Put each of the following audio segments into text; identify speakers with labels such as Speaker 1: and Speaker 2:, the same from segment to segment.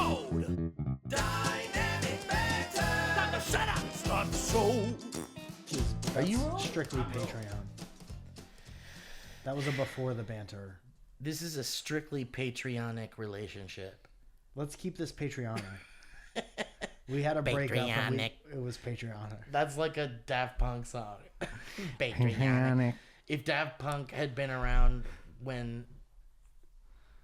Speaker 1: mode. Dynamic banter. Time to shut up. Start the show.
Speaker 2: Are you strictly Patreon? That was a before the banter.
Speaker 3: This is a strictly Patreonic relationship.
Speaker 2: Let's keep this Patreonic. We had a breakup and it was Patreonic.
Speaker 3: That's like a Daft Punk song. Patreonic. If Daft Punk had been around when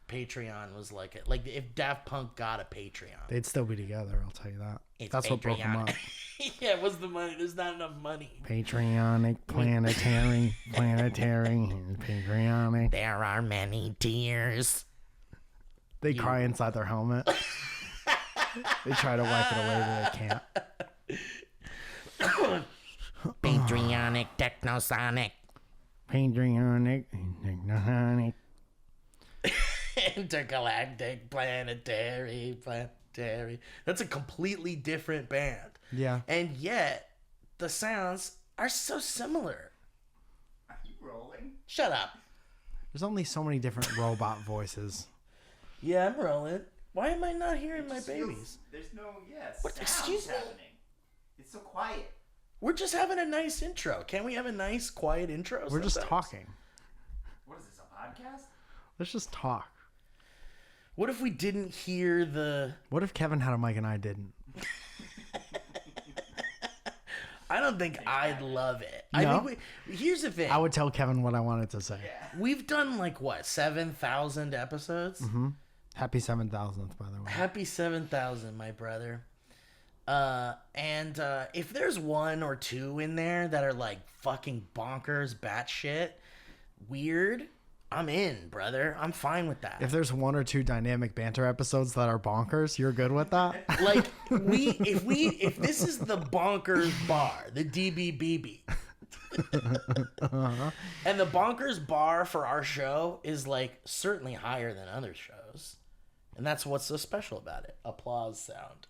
Speaker 3: Patreon was like if Daft Punk got a Patreon,
Speaker 2: they'd still be together, I'll tell you that. That's
Speaker 3: Patreon.
Speaker 2: what broke them up.
Speaker 3: Yeah, what's the money? There's not enough money.
Speaker 2: Patreonic, planetary, Patreonic.
Speaker 3: There are many tears.
Speaker 2: They cry inside their helmet. They try to wipe it away, but they can't.
Speaker 3: Patreonic, technosonic.
Speaker 2: Patreonic, technosonic.
Speaker 3: Intergalactic, planetary. That's a completely different band.
Speaker 2: Yeah.
Speaker 3: And yet, the sounds are so similar.
Speaker 1: Are you rolling?
Speaker 3: Shut up.
Speaker 2: There's only so many different robot voices.
Speaker 3: Yeah, I'm rolling. Why am I not hearing my babies?
Speaker 1: There's no,
Speaker 3: What, excuse me?
Speaker 1: happening. It's so quiet.
Speaker 3: We're just having a nice intro. Can't we have a nice, quiet intro?
Speaker 2: We're just
Speaker 3: sometimes?
Speaker 2: talking.
Speaker 1: What is this, a podcast?
Speaker 2: Let's just talk.
Speaker 3: What if we didn't hear the...
Speaker 2: What if Kevin had a mic and I didn't?
Speaker 3: I don't think I'd love it.
Speaker 2: No?
Speaker 3: I think here's the thing.
Speaker 2: I would tell Kevin what I wanted to say.
Speaker 1: Yeah.
Speaker 3: We've done 7,000 episodes?
Speaker 2: Mm-hmm. Happy 7,000th, by the way.
Speaker 3: Happy 7,000, my brother. And if there's one or two in there that are fucking bonkers, batshit, weird, I'm in, brother. I'm fine with that.
Speaker 2: If there's one or two dynamic banter episodes that are bonkers, you're good with that?
Speaker 3: If this is the bonkers bar, the DBBB, and the bonkers bar for our show is certainly higher than other shows. And that's what's so special about it. Applause sound.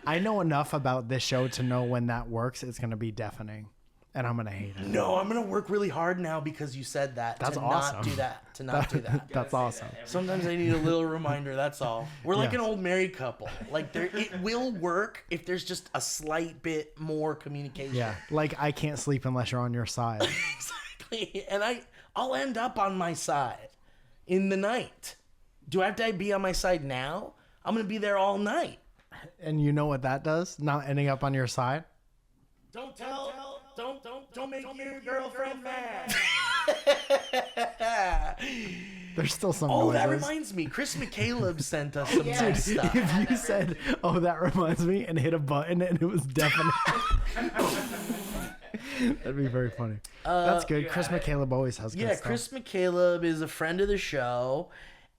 Speaker 2: I know enough about this show to know when that works, it's going to be deafening. And I'm going to hate it.
Speaker 3: No, I'm going to work really hard now because you said that.
Speaker 2: That's
Speaker 3: to
Speaker 2: awesome.
Speaker 3: Not do that. To not do that.
Speaker 2: That's awesome.
Speaker 3: Sometimes I need a little reminder, that's all. We're like an old married couple. It will work if there's just a slight bit more communication.
Speaker 2: Yeah, I can't sleep unless you're on your side.
Speaker 3: Exactly. And I'll end up on my side in the night. Do I have to be on my side now? I'm going to be there all night.
Speaker 2: And you know what that does? Not ending up on your side?
Speaker 3: Don't make your girlfriend mad.
Speaker 2: There's still some
Speaker 3: Oh,
Speaker 2: noises.
Speaker 3: that reminds me. Chris McCaleb sent us some nice stuff.
Speaker 2: If you said, "Oh, that reminds me," and hit a button and it was deafening, that'd be very funny. That's good. Chris McCaleb always has good stuff.
Speaker 3: Chris McCaleb is a friend of the show,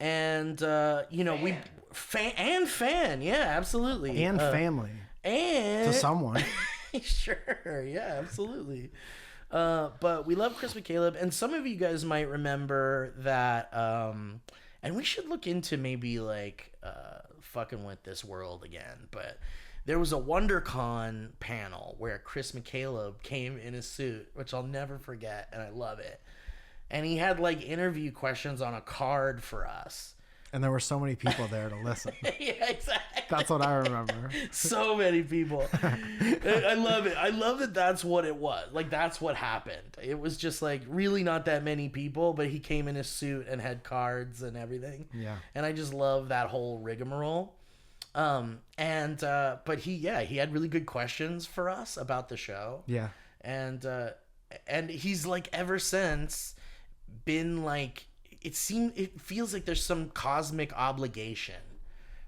Speaker 3: and we fan, yeah, absolutely,
Speaker 2: And family
Speaker 3: and
Speaker 2: to someone.
Speaker 3: Sure, yeah, absolutely. But we love Chris McCaleb, and some of you guys might remember that. And we should look into maybe fucking with this world again. But there was a WonderCon panel where Chris McCaleb came in a suit, which I'll never forget, and I love it. And he had interview questions on a card for us.
Speaker 2: And there were so many people there to listen.
Speaker 3: Yeah, exactly.
Speaker 2: That's what I remember.
Speaker 3: So many people. I love it. I love that that's what it was. That's what happened. It was just really not that many people, but he came in a suit and had cards and everything.
Speaker 2: Yeah.
Speaker 3: And I just love that whole rigmarole. But he had really good questions for us about the show.
Speaker 2: Yeah.
Speaker 3: And he's ever since been it feels like there's some cosmic obligation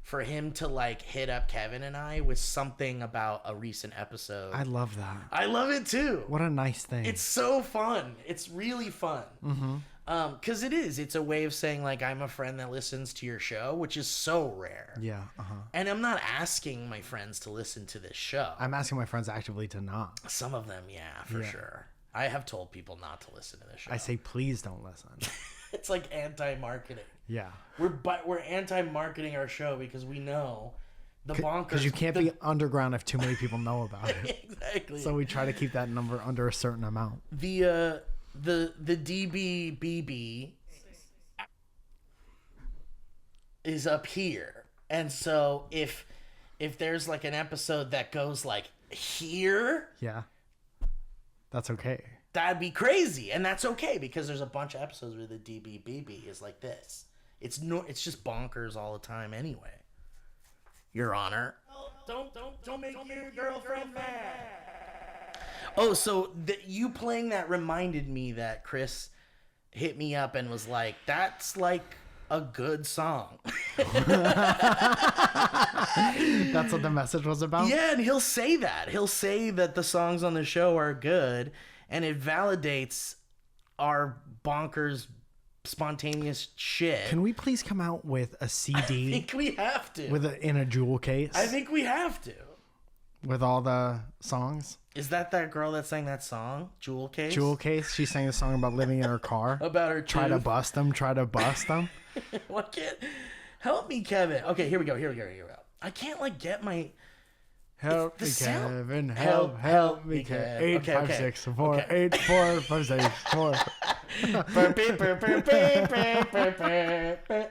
Speaker 3: for him to hit up Kevin and I with something about a recent episode.
Speaker 2: I love that.
Speaker 3: I love it too.
Speaker 2: What a nice thing.
Speaker 3: It's so fun. It's really fun. Mm-hmm. Because it's a way of saying I'm a friend that listens to your show, which is so rare.
Speaker 2: Yeah. Uh-huh.
Speaker 3: And I'm not asking my friends to listen to this show.
Speaker 2: I'm asking my friends actively to not.
Speaker 3: Some of them, yeah, for sure. I have told people not to listen to this show.
Speaker 2: I say, please don't listen.
Speaker 3: It's anti-marketing.
Speaker 2: Yeah.
Speaker 3: We're anti-marketing our show because we know the bonkers.
Speaker 2: Because you can't be underground if too many people know about it.
Speaker 3: Exactly.
Speaker 2: So we try to keep that number under a certain amount.
Speaker 3: The DBBB is up here. And so if there's like an episode that goes like here,
Speaker 2: Yeah. That's okay.
Speaker 3: that'd be crazy. And that's okay because there's a bunch of episodes where the DBBB is like this. It's just bonkers all the time anyway. Your Honor. Don't make your girlfriend mad. Oh, so you playing that reminded me that Chris hit me up and was like, that's like a good song.
Speaker 2: That's what the message was about?
Speaker 3: Yeah, and he'll say that. He'll say that the songs on the show are good, and it validates our bonkers, spontaneous shit.
Speaker 2: Can we please come out with a CD
Speaker 3: I think we have to.
Speaker 2: in a jewel case?
Speaker 3: I think we have to.
Speaker 2: With all the songs?
Speaker 3: Is that girl that sang that song? Jewel Case?
Speaker 2: Jewel case? She sang a song about living in her car.
Speaker 3: About her
Speaker 2: Try to
Speaker 3: tooth?
Speaker 2: bust them. Try to bust them.
Speaker 3: What can't... Help me, Kevin. Okay, here we go. I can't, like, get my...
Speaker 2: Help
Speaker 3: the
Speaker 2: me,
Speaker 3: sound-
Speaker 2: Kevin.
Speaker 3: Help
Speaker 2: Help me,
Speaker 3: Kevin.
Speaker 2: Kevin. 8,
Speaker 3: Okay,
Speaker 2: 5,
Speaker 3: okay.
Speaker 2: 6, 4,
Speaker 3: Okay.
Speaker 2: 8, 4, 5, 6, 4.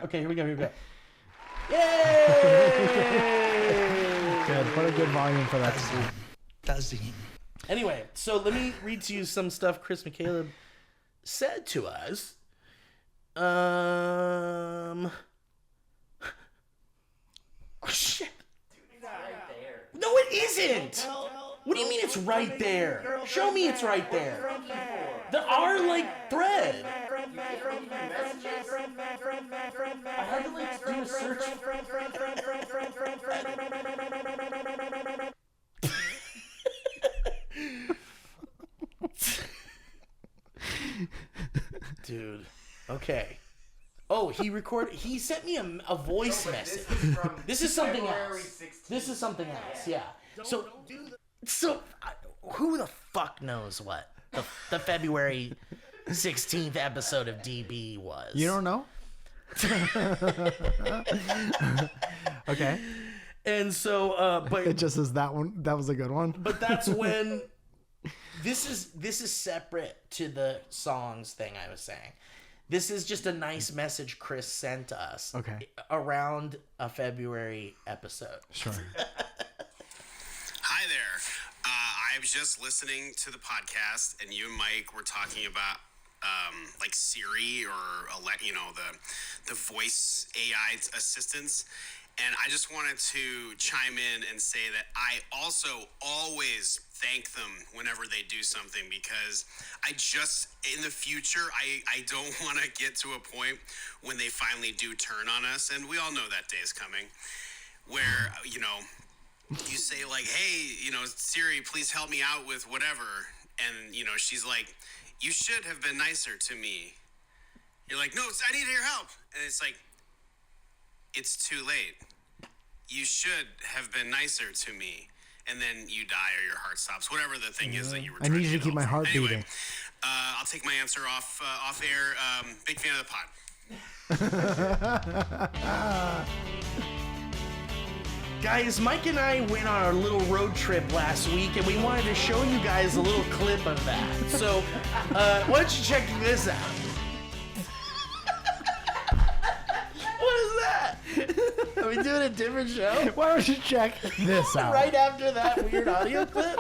Speaker 3: Okay, here we go. Yay!
Speaker 2: Good. What a good volume for that.
Speaker 3: Anyway, so let me read to you some stuff Chris McCaleb said to us. Oh, shit. No, it isn't. What do you mean it's right there? Show me it's right there. There are like thread. I had to like do a search. Dude. Okay. Oh, he sent me a voice message. This is something else. This is something else. Yeah. So who the fuck knows what the February 16th episode of DB was?
Speaker 2: You don't know? Okay.
Speaker 3: And so, but
Speaker 2: It just says that one. That was a good one.
Speaker 3: But that's when this is separate to the songs thing I was saying. This is just a nice message Chris sent us.
Speaker 2: Okay.
Speaker 3: Around a February episode.
Speaker 2: Sure.
Speaker 4: Hi there. I was just listening to the podcast, and you and Mike were talking about like Siri or the voice AI assistants. And I just wanted to chime in and say that I also always thank them whenever they do something, because in the future, I don't want to get to a point when they finally do turn on us. And we all know that day is coming where, you say like, hey, Siri, please help me out with whatever. And, she's like, you should have been nicer to me. You're like, no, I need your help. And it's like, it's too late. You should have been nicer to me. And then you die or your heart stops. Whatever the thing is that you were
Speaker 2: I
Speaker 4: trying
Speaker 2: need you to keep my heart
Speaker 4: anyway,
Speaker 2: beating.
Speaker 4: I'll take my answer off air. Big fan of the pod.
Speaker 3: Guys, Mike and I went on our little road trip last week, and we wanted to show you guys a little clip of that. So, why don't you check this out? What is that? Are we doing a different show?
Speaker 2: Why don't you check this out?
Speaker 3: Right after that weird audio clip?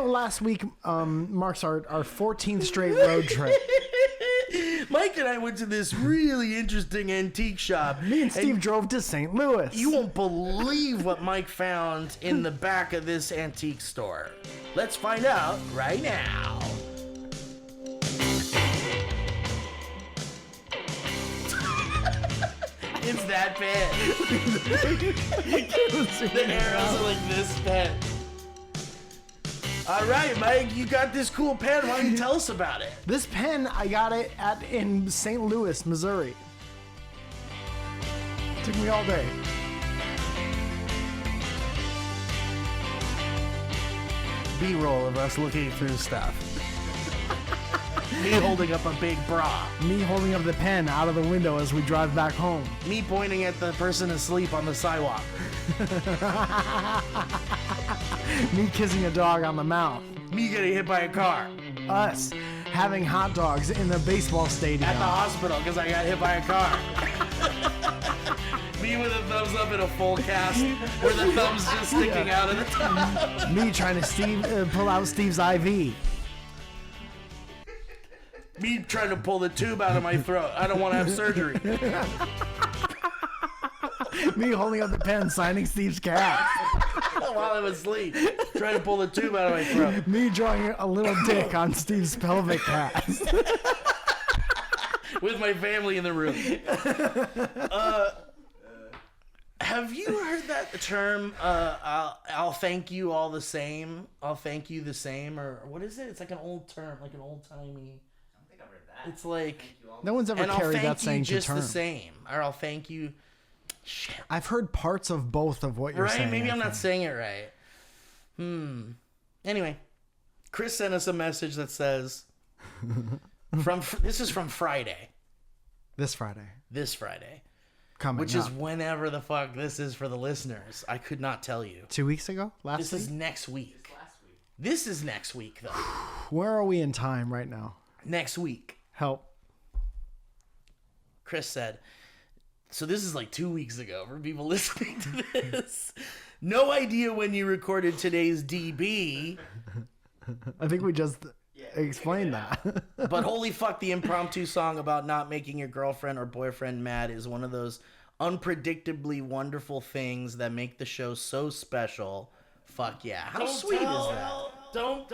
Speaker 2: Last week marks our 14th straight road trip.
Speaker 3: Mike and I went to this really interesting antique shop.
Speaker 2: Me and Steve drove to St. Louis.
Speaker 3: You won't believe what Mike found in the back of this antique store. Let's find out right now. It's that pen. The arrows are like this pen. All right, Mike, you got this cool pen. Why don't you tell us about it?
Speaker 2: This pen, I got it in St. Louis, Missouri. Took me all day.
Speaker 3: B-roll of us looking through stuff. Me holding up a big bra.
Speaker 2: Me holding up the pen out of the window as we drive back home.
Speaker 3: Me pointing at the person asleep on the sidewalk.
Speaker 2: Me kissing a dog on the mouth.
Speaker 3: Me getting hit by a car.
Speaker 2: Us having hot dogs in the baseball stadium.
Speaker 3: At the hospital because I got hit by a car. Me with a thumbs up in a full cast where the thumb's just sticking out of the top.
Speaker 2: Me trying to pull out Steve's IV.
Speaker 3: Me trying to pull the tube out of my throat. I don't want to have surgery.
Speaker 2: Me holding up the pen, signing Steve's cast.
Speaker 3: While I was asleep, trying to pull the tube out of my throat.
Speaker 2: Me drawing a little dick on Steve's pelvic cast.
Speaker 3: With my family in the room. Have you heard that term, I'll thank you all the same? I'll thank you the same? Or what is it? It's like an old term, like an old-timey...
Speaker 5: I don't think I've heard that.
Speaker 3: It's like...
Speaker 2: No one's ever
Speaker 3: And I'll
Speaker 2: carried
Speaker 3: thank
Speaker 2: that
Speaker 3: you
Speaker 2: saying to
Speaker 3: just
Speaker 2: term.
Speaker 3: the same. Or I'll thank you... Shit.
Speaker 2: I've heard parts of both of what you're
Speaker 3: Right?
Speaker 2: saying.
Speaker 3: Maybe
Speaker 2: I
Speaker 3: I'm not
Speaker 2: think.
Speaker 3: saying it right. Anyway, Chris sent us a message that says... This is from Friday.
Speaker 2: This Friday.
Speaker 3: This Friday.
Speaker 2: Coming
Speaker 3: Which
Speaker 2: up.
Speaker 3: is whenever the fuck this is for the listeners. I could not tell you.
Speaker 2: 2 weeks ago? Last
Speaker 3: This
Speaker 2: week?
Speaker 3: is next week.
Speaker 5: Last week.
Speaker 3: This is next week, though.
Speaker 2: Where are we in time right now?
Speaker 3: Next week.
Speaker 2: Help.
Speaker 3: Chris said, so this is like 2 weeks ago for people listening to this. No idea when you recorded today's DB,
Speaker 2: I think we just explained that.
Speaker 3: but holy fuck, the impromptu song about not making your girlfriend or boyfriend mad is one of those unpredictably wonderful things that make the show so special. Fuck yeah. How sweet is that? Don't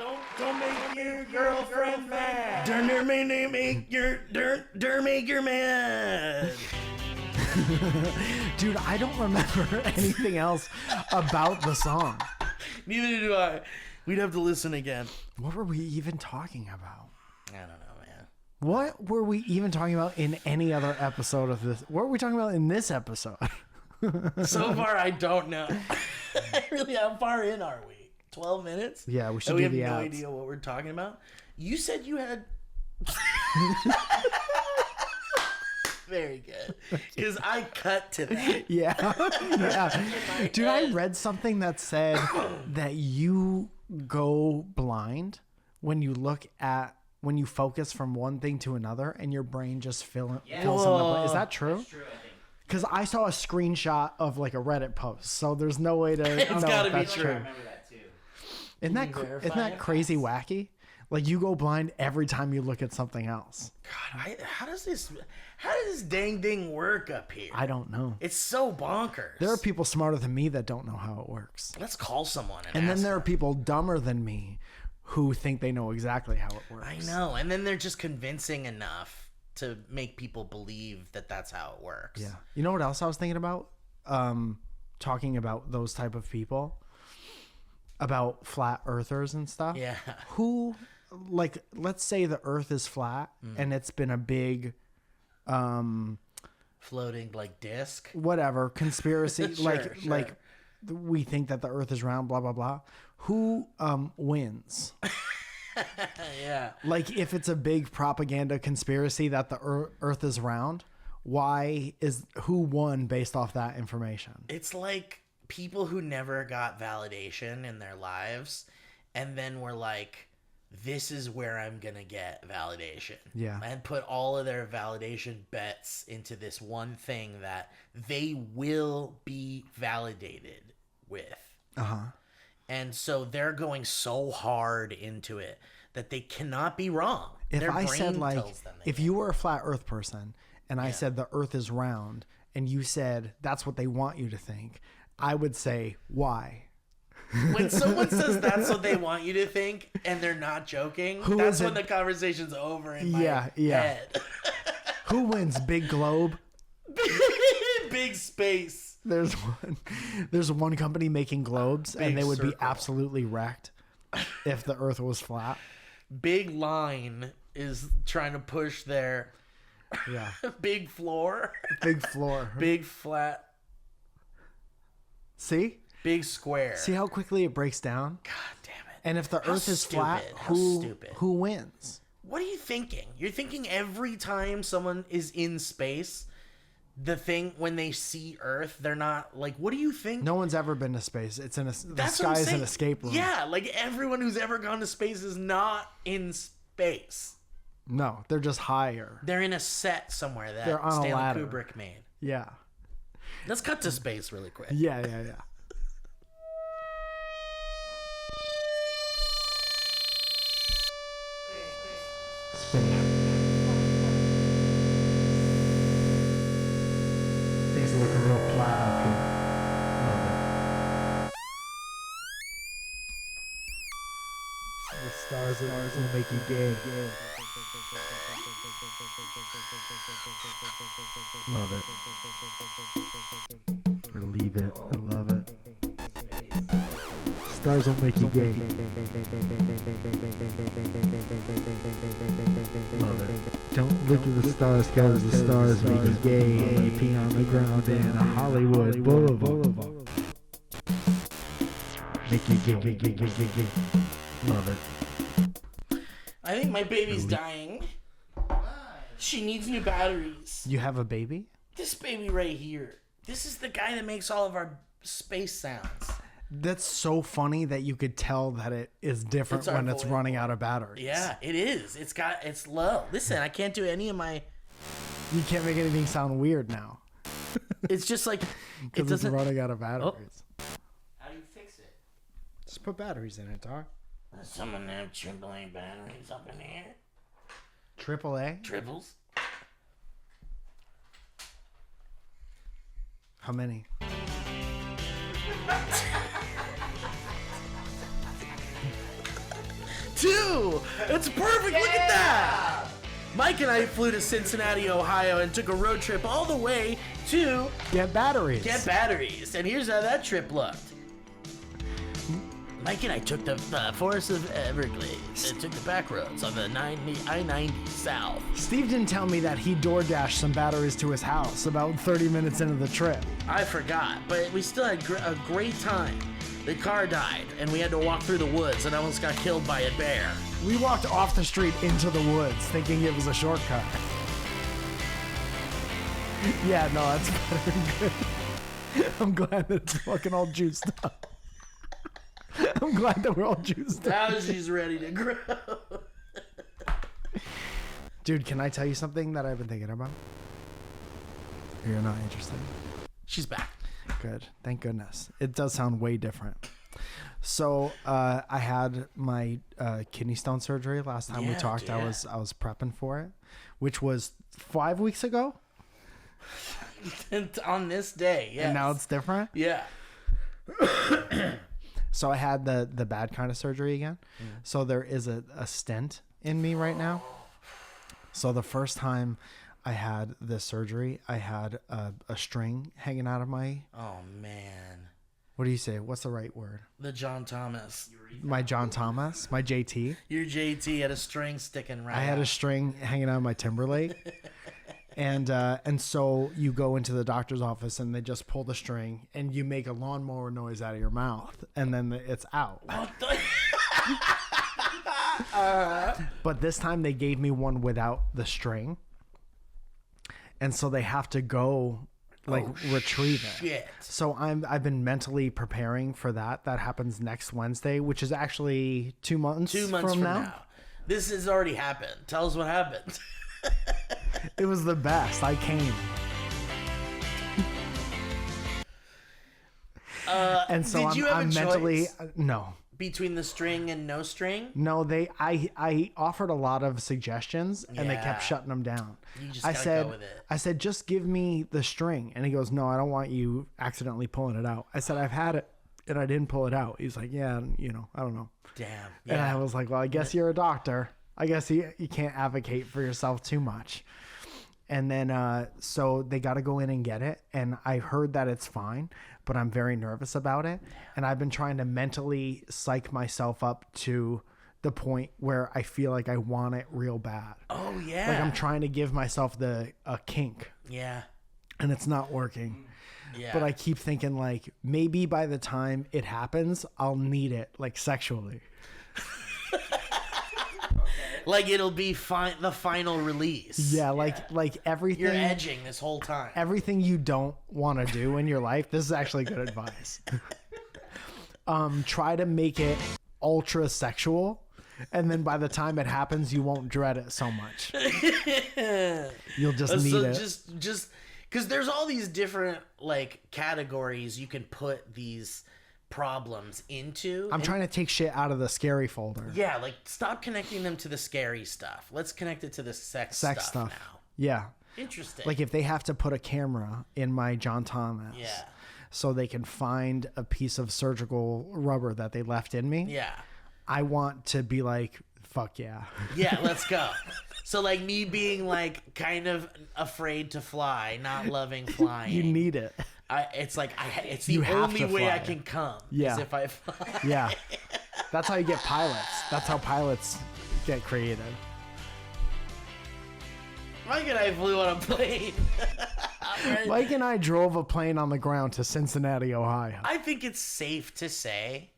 Speaker 3: make your girlfriend mad. Make your mad.
Speaker 2: Dude, I don't remember anything else about the song.
Speaker 3: Neither do I. We'd have to listen again.
Speaker 2: What were we even talking about?
Speaker 3: I don't know, man.
Speaker 2: What were we even talking about in any other episode of this? What were we talking about in this episode?
Speaker 3: So far, I don't know. Really, how far in are we? 12 minutes?
Speaker 2: Yeah, we should
Speaker 3: And we
Speaker 2: do
Speaker 3: have
Speaker 2: the
Speaker 3: no
Speaker 2: ads.
Speaker 3: idea what we're talking about. You said you had... Very good. Because I cut to that.
Speaker 2: Yeah. Yeah. Dude, I read something that said that you go blind when you focus from one thing to another and your brain just fills in the blank. Is that true?
Speaker 5: That's true, I think.
Speaker 2: Because I saw a screenshot of like a Reddit post, so there's no way to know
Speaker 3: gotta
Speaker 2: if
Speaker 3: be
Speaker 2: that's
Speaker 3: true.
Speaker 5: I
Speaker 2: true.
Speaker 5: remember that too.
Speaker 2: Isn't
Speaker 3: you verify
Speaker 2: that
Speaker 3: it?
Speaker 2: crazy wacky? Like you go blind every time you look at something else.
Speaker 3: God, how does this dang thing work up here?
Speaker 2: I don't know.
Speaker 3: It's so bonkers.
Speaker 2: There are people smarter than me that don't know how it works.
Speaker 3: Let's call someone
Speaker 2: And then
Speaker 3: ask
Speaker 2: there are
Speaker 3: them.
Speaker 2: people dumber than me who think they know exactly how it works.
Speaker 3: I know. And then they're just convincing enough to make people believe that that's how it works.
Speaker 2: Yeah. You know what else I was thinking about? Talking about those type of people, about flat earthers and stuff.
Speaker 3: Yeah.
Speaker 2: Who, like, let's say the Earth is flat and it's been a big,
Speaker 3: Floating like disc.
Speaker 2: whatever conspiracy.
Speaker 3: Sure,
Speaker 2: like we think that the Earth is round. Blah blah blah. Who wins?
Speaker 3: Yeah.
Speaker 2: Like, if it's a big propaganda conspiracy that the Earth is round, who won based off that information?
Speaker 3: It's like people who never got validation in their lives and then were like, this is where I'm going to get validation.
Speaker 2: Yeah.
Speaker 3: And put all of their validation bets into this one thing that they will be validated with.
Speaker 2: Uh-huh.
Speaker 3: And so they're going so hard into it that they cannot be wrong.
Speaker 2: If
Speaker 3: Their
Speaker 2: I
Speaker 3: brain
Speaker 2: said, like,
Speaker 3: tells them they
Speaker 2: if you were a flat Earth person and I said the Earth is round and you said that's what they want you to think, I would say, why?
Speaker 3: when someone says that's what they want you to think and they're not joking, that's
Speaker 2: is
Speaker 3: when
Speaker 2: it?
Speaker 3: the conversation's over in my
Speaker 2: Yeah.
Speaker 3: head.
Speaker 2: Who wins? Big globe?
Speaker 3: Big space.
Speaker 2: There's one company making globes and
Speaker 3: Big
Speaker 2: they would be
Speaker 3: circle.
Speaker 2: absolutely wrecked if the Earth was flat.
Speaker 3: Big line is trying to push their
Speaker 2: Yeah.
Speaker 3: big floor.
Speaker 2: Big floor.
Speaker 3: Big flat.
Speaker 2: See?
Speaker 3: Big square.
Speaker 2: See how quickly it breaks down?
Speaker 3: God damn it.
Speaker 2: And if the
Speaker 3: How
Speaker 2: Earth is
Speaker 3: stupid.
Speaker 2: flat,
Speaker 3: How stupid.
Speaker 2: who wins?
Speaker 3: What are you thinking? You're thinking every time someone is in space, the thing when they see Earth, they're not like, what do you think?
Speaker 2: No one's ever been to space. It's the
Speaker 3: That's what
Speaker 2: sky
Speaker 3: I'm
Speaker 2: is an
Speaker 3: saying.
Speaker 2: escape room.
Speaker 3: Yeah, like everyone who's ever gone to space is not in space.
Speaker 2: No, they're just higher.
Speaker 3: They're in a set somewhere that
Speaker 2: They're on a
Speaker 3: Stanley
Speaker 2: ladder.
Speaker 3: Kubrick made.
Speaker 2: Yeah.
Speaker 3: Let's cut to space really quick.
Speaker 2: Yeah. Things are looking real flat up here. The stars will make you gay. Love it. Or leave it. I love it. Stars will make you gay. Love it. Don't look at the stars, cause the stars make you gay. And you pee on the ground in a Hollywood Boulevard. Make you gay. Love it.
Speaker 3: I think my baby's dying. She needs new batteries.
Speaker 2: You have a baby?
Speaker 3: This baby right here. This is the guy that makes all of our space sounds.
Speaker 2: That's so funny that you could tell that it is different
Speaker 3: It's our
Speaker 2: when it's
Speaker 3: voice.
Speaker 2: running out of batteries.
Speaker 3: Yeah, it is. It's low. Listen, I can't do any of my.
Speaker 2: You can't make anything sound weird now.
Speaker 3: It's just like it
Speaker 2: Because it's
Speaker 3: doesn't.
Speaker 2: running out of batteries.
Speaker 5: How do you fix it?
Speaker 2: Just put batteries in it, dog.
Speaker 3: Does someone have AAA batteries up in here?
Speaker 2: AAA?
Speaker 3: Triples.
Speaker 2: How many?
Speaker 3: Two. It's perfect. Look at that. Mike and I flew to Cincinnati, Ohio, and took a road trip all the way to
Speaker 2: Get batteries.
Speaker 3: get batteries. And here's how that trip looked. Mike and I took the forest of Everglades and took the back roads on the I-90 south.
Speaker 2: Steve didn't tell me that he door dashed some batteries to his house about 30 minutes into the trip.
Speaker 3: I forgot, but we still had a great time. The car died, and we had to walk through the woods, and I almost got killed by a bear.
Speaker 2: We walked off the street into the woods thinking it was a shortcut. Yeah, no, that's better than good. I'm glad that it's fucking all juiced up. I'm glad that we're all juiced up.
Speaker 3: Now she's ready to grow.
Speaker 2: Dude, can I tell you something that I've been thinking about? You're not interested.
Speaker 3: She's back.
Speaker 2: Good. Thank goodness. It does sound way different. So I had my kidney stone surgery last time we
Speaker 3: Yeah,
Speaker 2: talked.
Speaker 3: yeah.
Speaker 2: I was prepping for it, which was 5 weeks ago.
Speaker 3: And on this day, yes.
Speaker 2: And now it's different.
Speaker 3: Yeah.
Speaker 2: So I had the bad kind of surgery again. So there is a stent in me right now. So the first time I had this surgery, I had a string hanging out of my,
Speaker 3: Oh, man.
Speaker 2: what do you say? What's the right word?
Speaker 3: The John Thomas.
Speaker 2: My John Thomas, my JT.
Speaker 3: Your JT had a string sticking right
Speaker 2: I had a
Speaker 3: out.
Speaker 2: string hanging out of my Timberlake. And so you go into the doctor's office and they just pull the string and you make a lawnmower noise out of your mouth and then it's out.
Speaker 3: What the-
Speaker 2: But this time they gave me one without the string. And so they have to go retrieve it.
Speaker 3: Shit.
Speaker 2: So I've been mentally preparing for that. That happens next Wednesday, which is actually 2 months,
Speaker 3: 2 months from now. This has already happened. Tell us what happened.
Speaker 2: It was the best. I came. And so
Speaker 3: did you have
Speaker 2: I'm
Speaker 3: a
Speaker 2: mentally
Speaker 3: choice?
Speaker 2: No.
Speaker 3: Between the string and no string?
Speaker 2: No, I offered a lot of suggestions and they
Speaker 3: Yeah.
Speaker 2: kept shutting them down.
Speaker 3: You just
Speaker 2: I
Speaker 3: gotta
Speaker 2: said
Speaker 3: go with it.
Speaker 2: I said just give me the string, and he goes, "No, I don't want you accidentally pulling it out." I said, "I've had it and I didn't pull it out." He's like, "Yeah, I don't know."
Speaker 3: Damn.
Speaker 2: And I
Speaker 3: Yeah.
Speaker 2: was like, "Well, I guess you're a doctor. I guess you can't advocate for yourself too much." And then so they got to go in and get it, and I heard that it's fine, but I'm very nervous about it, and I've been trying to mentally psych myself up to the point where I feel like I want it real bad.
Speaker 3: Oh, yeah.
Speaker 2: Like I'm trying to give myself a kink,
Speaker 3: Yeah.
Speaker 2: and it's not working.
Speaker 3: Yeah.
Speaker 2: But I keep thinking like maybe by the time it happens, I'll need it like sexually.
Speaker 3: Like it'll be the final release.
Speaker 2: Yeah, like everything.
Speaker 3: You're edging this whole time.
Speaker 2: Everything you don't want to do in your life. This is actually good advice. Try to make it ultra sexual And then by the time it happens, you won't dread it so much. You'll just need
Speaker 3: So
Speaker 2: it.
Speaker 3: just because there's all these different like categories you can put these problems into.
Speaker 2: I'm trying to take shit out of the scary folder.
Speaker 3: Yeah, like stop connecting them to the scary stuff. Let's connect it to the sex stuff now.
Speaker 2: Yeah.
Speaker 3: Interesting.
Speaker 2: Like if they have to put a camera in my John Thomas.
Speaker 3: Yeah.
Speaker 2: So they can find a piece of surgical rubber that they left in me.
Speaker 3: Yeah.
Speaker 2: I want to be like, fuck yeah.
Speaker 3: Yeah, let's go. So like me being like kind of afraid to fly, not loving flying.
Speaker 2: You need it.
Speaker 3: It's like it's the
Speaker 2: You have
Speaker 3: only
Speaker 2: to
Speaker 3: way I
Speaker 2: fly.
Speaker 3: can come.
Speaker 2: Yeah.
Speaker 3: Is if I fly.
Speaker 2: Yeah. That's how you get pilots. That's how pilots get created.
Speaker 3: Mike and I flew on a plane.
Speaker 2: Mike and I drove a plane on the ground to Cincinnati, Ohio.
Speaker 3: I think it's safe to say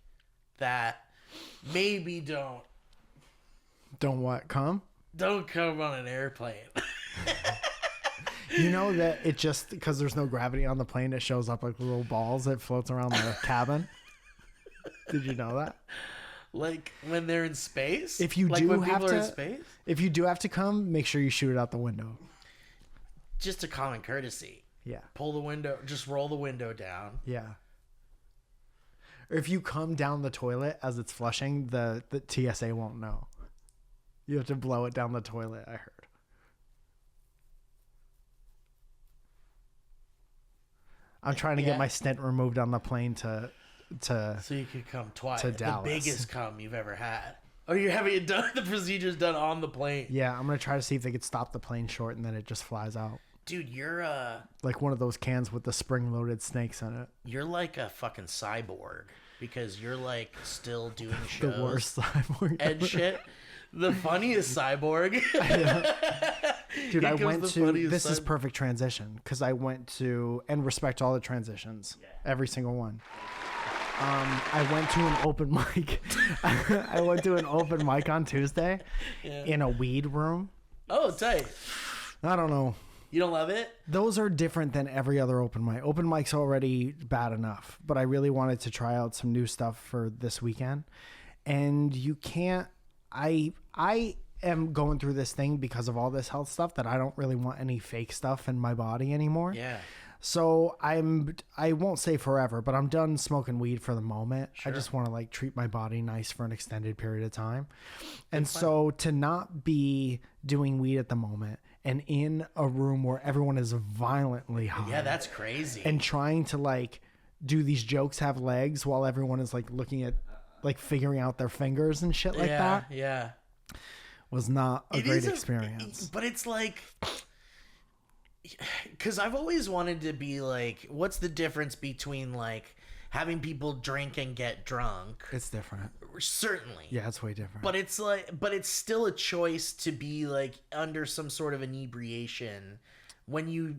Speaker 3: that maybe don't
Speaker 2: What, come?
Speaker 3: come on an airplane.
Speaker 2: You know that it just, because there's no gravity on the plane, it shows up like little balls that floats around the cabin. Did you know that?
Speaker 3: Like when they're in space?
Speaker 2: If you
Speaker 3: like
Speaker 2: do
Speaker 3: when
Speaker 2: have
Speaker 3: people are in
Speaker 2: to,
Speaker 3: space?
Speaker 2: if you do have to come, make sure you shoot it out the window.
Speaker 3: Just a common courtesy.
Speaker 2: Yeah.
Speaker 3: Pull the window, just roll the window down.
Speaker 2: Yeah. Or if you come down the toilet as it's flushing, the TSA won't know. You have to blow it down the toilet, I heard. I'm trying to
Speaker 3: Yeah.
Speaker 2: get my stent removed on the plane to
Speaker 3: So you could come twice.
Speaker 2: To
Speaker 3: The
Speaker 2: Dallas.
Speaker 3: biggest cum you've ever had. Oh, you're having it done, the procedure's done on the plane.
Speaker 2: yeah, I'm gonna try to see if they could stop the plane short and then it just flies out.
Speaker 3: Dude, you're
Speaker 2: Like one of those cans with the spring-loaded snakes in it.
Speaker 3: you're like a fucking cyborg because you're like still doing shows
Speaker 2: The worst cyborg.
Speaker 3: and shit. The funniest cyborg.
Speaker 2: Dude,
Speaker 3: Here
Speaker 2: I
Speaker 3: comes
Speaker 2: went
Speaker 3: the
Speaker 2: to,
Speaker 3: funniest
Speaker 2: this is
Speaker 3: cyborg.
Speaker 2: perfect transition, because I went to, and respect all the transitions, every single one. I went to an open mic. I went to an open mic on Tuesday in a weed room.
Speaker 3: Oh, tight.
Speaker 2: I don't know.
Speaker 3: You don't love it?
Speaker 2: Those are different than every other open mic. Open mic's already bad enough, but I really wanted to try out some new stuff for this weekend. And you can't, I am going through this thing because of all this health stuff that I don't really want any fake stuff in my body anymore.
Speaker 3: Yeah.
Speaker 2: So I won't say forever, but I'm done smoking weed for the moment. I just want to like treat my body nice for an extended period of time. And so to not be doing weed at the moment and in a room where everyone is violently high.
Speaker 3: Yeah, that's crazy.
Speaker 2: And trying to like do these jokes have legs while everyone is like looking at like figuring out their fingers and shit like that
Speaker 3: Yeah.
Speaker 2: was not a
Speaker 3: It
Speaker 2: great
Speaker 3: is
Speaker 2: experience.
Speaker 3: But it's like, because I've always wanted to be like, what's the difference between like having people drink and get drunk?
Speaker 2: It's different.
Speaker 3: Certainly.
Speaker 2: Yeah, it's way different.
Speaker 3: But it's like, but it's still a choice to be like under some sort of inebriation when you